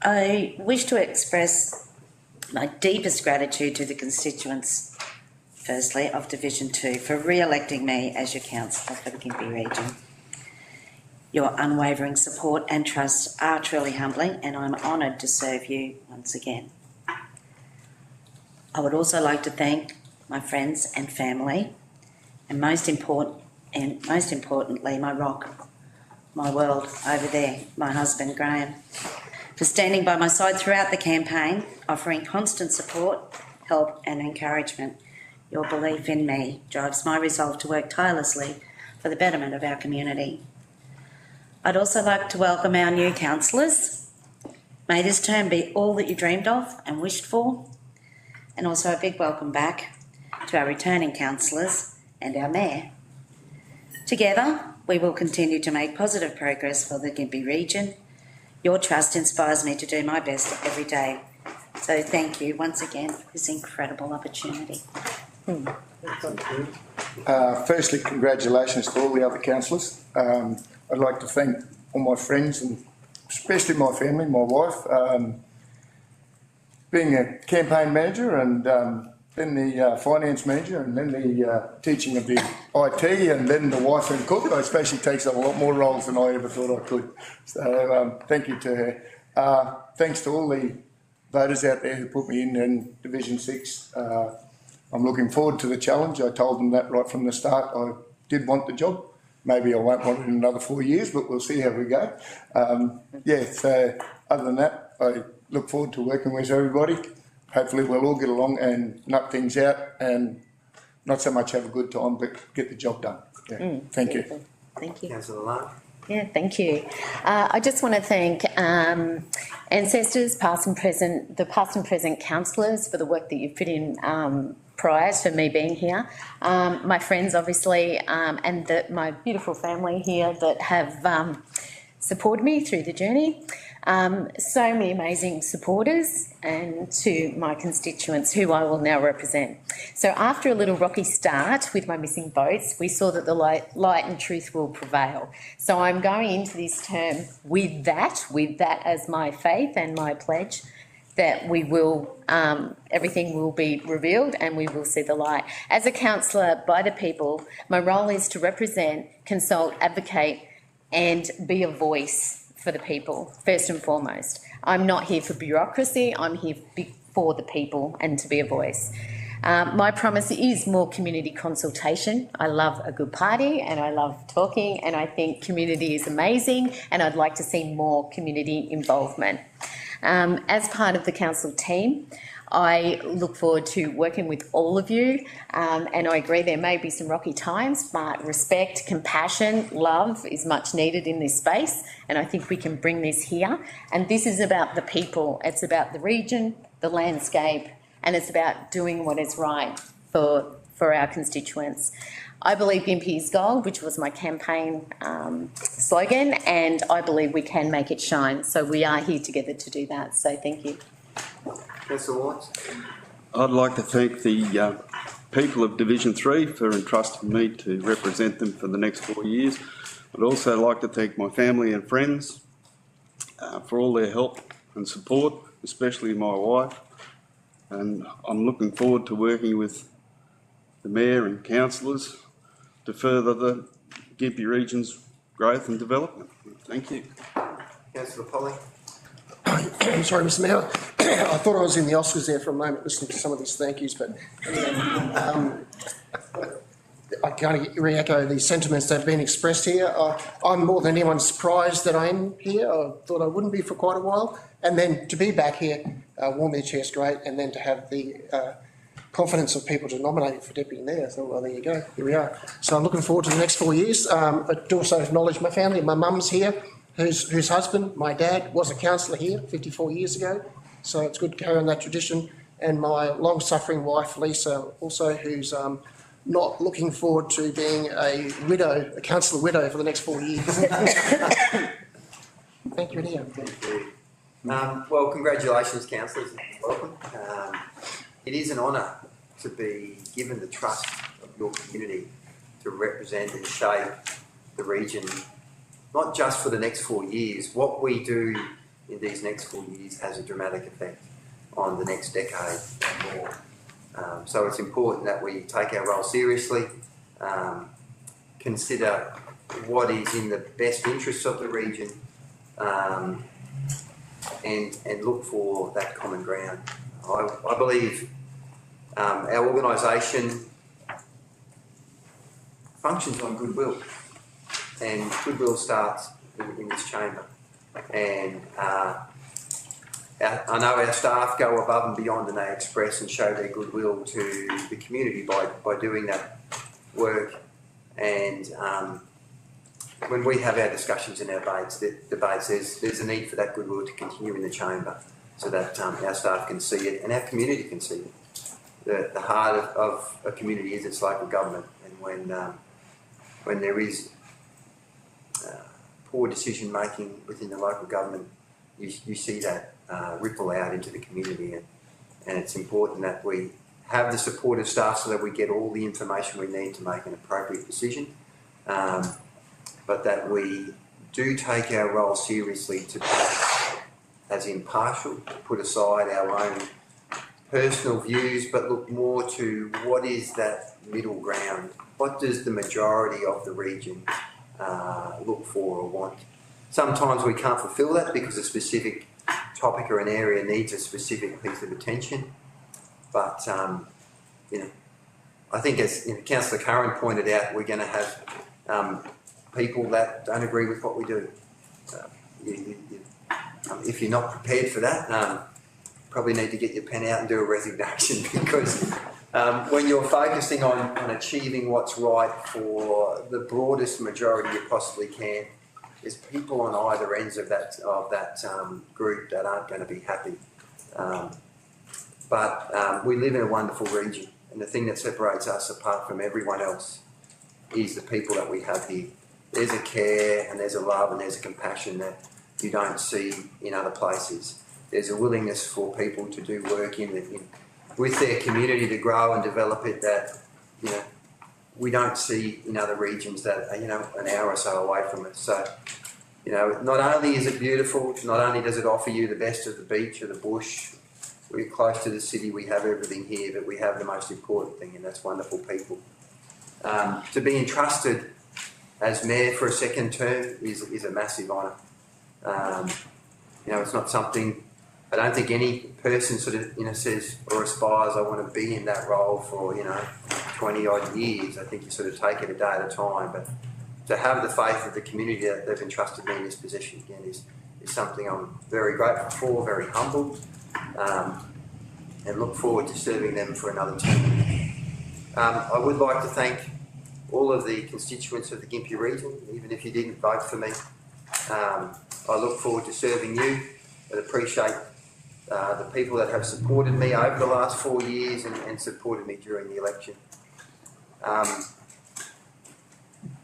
I wish to express my deepest gratitude to the constituents, firstly, of Division 2 for re-electing me as your councillor for the Gympie region. Your unwavering support and trust are truly humbling, and I'm honoured to serve you once again. I would also like to thank my friends and family, and most importantly, my rock, my world over there, my husband Graham, for standing by my side throughout the campaign, offering constant support, help and encouragement. Your belief in me drives my resolve to work tirelessly for the betterment of our community. I'd also like to welcome our new councillors. May this term be all that you dreamed of and wished for, and also a big welcome back to our returning councillors and our mayor. Together, we will continue to make positive progress for the Gympie region. Your trust inspires me to do my best every day. So thank you once again for this incredible opportunity. Firstly, congratulations to all the other councillors. I'd like to thank all my friends and especially my family, my wife. Being a campaign manager and then the finance manager and then the teaching of the IT and then the wife and cook, I suppose she takes up a lot more roles than I ever thought I could. So thank you to her. Thanks to all the voters out there who put me in Division 6. I'm looking forward to the challenge. I told them that right from the start. I did want the job. Maybe I won't want it in another 4 years, but we'll see how we go. So other than that, I look forward to working with everybody. Hopefully we'll all get along and nut things out and not so much have a good time, but get the job done. Yeah. Thank you. Thank you. Councillor Lark. Yeah, thank you. I just want to thank ancestors, past and present, the past and present councillors for the work that you've put in prior to me being here. My friends, obviously, and my beautiful family here that have supported me through the journey. So many amazing supporters, and to my constituents who I will now represent. So after a little rocky start with my missing votes, we saw that the light and truth will prevail. So I'm going into this term with that as my faith and my pledge that we will, everything will be revealed and we will see the light. As a councillor by the people, my role is to represent, consult, advocate and be a voice for the people, first and foremost. I'm not here for bureaucracy, I'm here for the people and to be a voice. My promise is more community consultation. I love a good party and I love talking, and I think community is amazing and I'd like to see more community involvement. As part of the council team, I look forward to working with all of you, and I agree there may be some rocky times, but respect, compassion, love is much needed in this space, and I think we can bring this here. And this is about the people, it's about the region, the landscape, and it's about doing what is right for our constituents. I believe Gympie is gold, which was my campaign slogan, and I believe we can make it shine. So we are here together to do that. So thank you. Councillor Watts. I'd like to thank the people of Division 3 for entrusting me to represent them for the next 4 years. I'd also like to thank my family and friends for all their help and support, especially my wife. And I'm looking forward to working with the Mayor and councillors to further the Gympie region's growth and development. Thank you. Councillor Polly. I'm sorry, Mr Mayor. I thought I was in the Oscars there for a moment listening to some of these thank yous, but I can re-echo the sentiments that have been expressed here. I'm more than anyone surprised that I'm here. I thought I wouldn't be for quite a while. And then to be back here, Warmere Chair's great, and then to have the confidence of people to nominate me for Deputy Mayor. I thought, well, there you go, here we are. So I'm looking forward to the next 4 years. I do also acknowledge my family. My mum's here, whose husband, my dad, was a councillor here 54 years ago. So it's good to carry on that tradition. And my long-suffering wife, Lisa, also, who's not looking forward to being a widow, a councillor widow for the next 4 years. Thank you, Ian. Thank you. Well, congratulations, councillors. Welcome. It is an honour to be given the trust of your community to represent and shape the region, not just for the next 4 years. What we do in these next 4 years has a dramatic effect on the next decade and more. So it's important that we take our role seriously, consider what is in the best interests of the region, and look for that common ground. I believe our organisation functions on goodwill, and goodwill starts in this chamber. And I know our staff go above and beyond, and they express and show their goodwill to the community by doing that work. And when we have our discussions and our debates, there's a need for that goodwill to continue in the chamber, so that our staff can see it and our community can see it. The heart of a community is its local government, and when there is poor decision making within the local government, you see that ripple out into the community, and it's important that we have the support of staff so that we get all the information we need to make an appropriate decision, but that we do take our role seriously to be as impartial, to put aside our own personal views, but look more to what is that middle ground. What does the majority of the region look for or want? Sometimes we can't fulfil that because a specific topic or an area needs a specific piece of attention. But, I think as Councillor Curran pointed out, we're going to have people that don't agree with what we do. If you're not prepared for that, probably need to get your pen out and do a resignation, because when you're focusing on achieving what's right for the broadest majority you possibly can, there's people on either ends of that group that aren't going to be happy. But we live in a wonderful region, and the thing that separates us apart from everyone else is the people that we have here. There's a care and there's a love and there's a compassion that you don't see in other places. There's a willingness for people to do work with their community to grow and develop it that we don't see in other regions that are an hour or so away from it. So not only is it beautiful, not only does it offer you the best of the beach or the bush, we're close to the city, we have everything here, but we have the most important thing, and that's wonderful people. To be entrusted as mayor for a second term is a massive honour. It's not something, I don't think any person sort of says or aspires, I want to be in that role for 20 odd years. I think you sort of take it a day at a time, but to have the faith of the community that they've entrusted me in this position again is something I'm very grateful for, very humbled, and look forward to serving them for another term. I would like to thank all of the constituents of the Gympie region, even if you didn't vote for me. I look forward to serving you and appreciate the people that have supported me over the last 4 years and supported me during the election.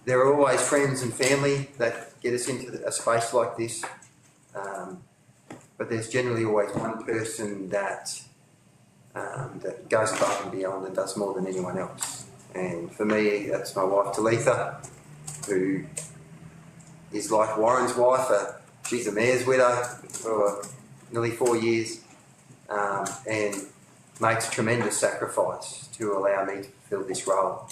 There are always friends and family that get us into a space like this, but there's generally always one person that goes above and beyond and does more than anyone else. And for me, that's my wife Talitha, who is like Warren's wife. She's a mayor's widow for nearly 4 years, and makes tremendous sacrifice to allow me to fulfil this role.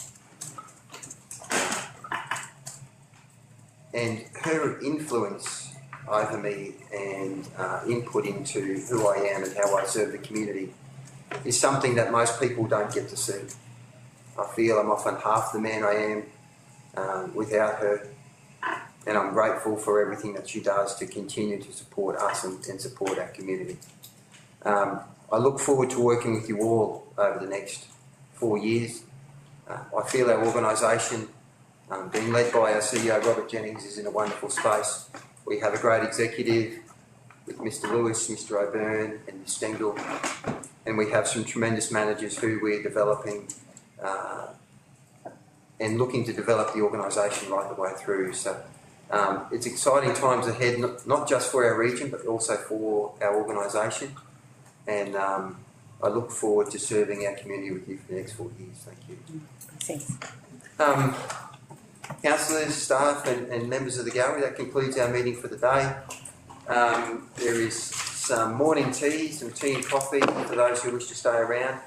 And her influence over me and input into who I am and how I serve the community is something that most people don't get to see. I feel I'm often half the man I am without her, and I'm grateful for everything that she does to continue to support us and support our community. I look forward to working with you all over the next 4 years. I feel our organisation, being led by our CEO Robert Jennings, is in a wonderful space. We have a great executive with Mr Lewis, Mr O'Byrne and Ms Stengel, and we have some tremendous managers who we're developing and looking to develop the organisation right the way through. So it's exciting times ahead, not just for our region but also for our organisation, and I look forward to serving our community with you for the next 4 years. Thank you. Thanks. Councillors, staff and members of the gallery, that concludes our meeting for the day. There is some morning tea, some tea and coffee for those who wish to stay around.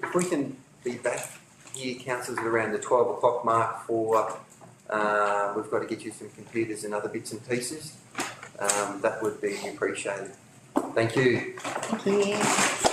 If we can be back here, councillors, at around the 12 o'clock mark for, we've got to get you some computers and other bits and pieces. That would be appreciated. Thank you. Thank you.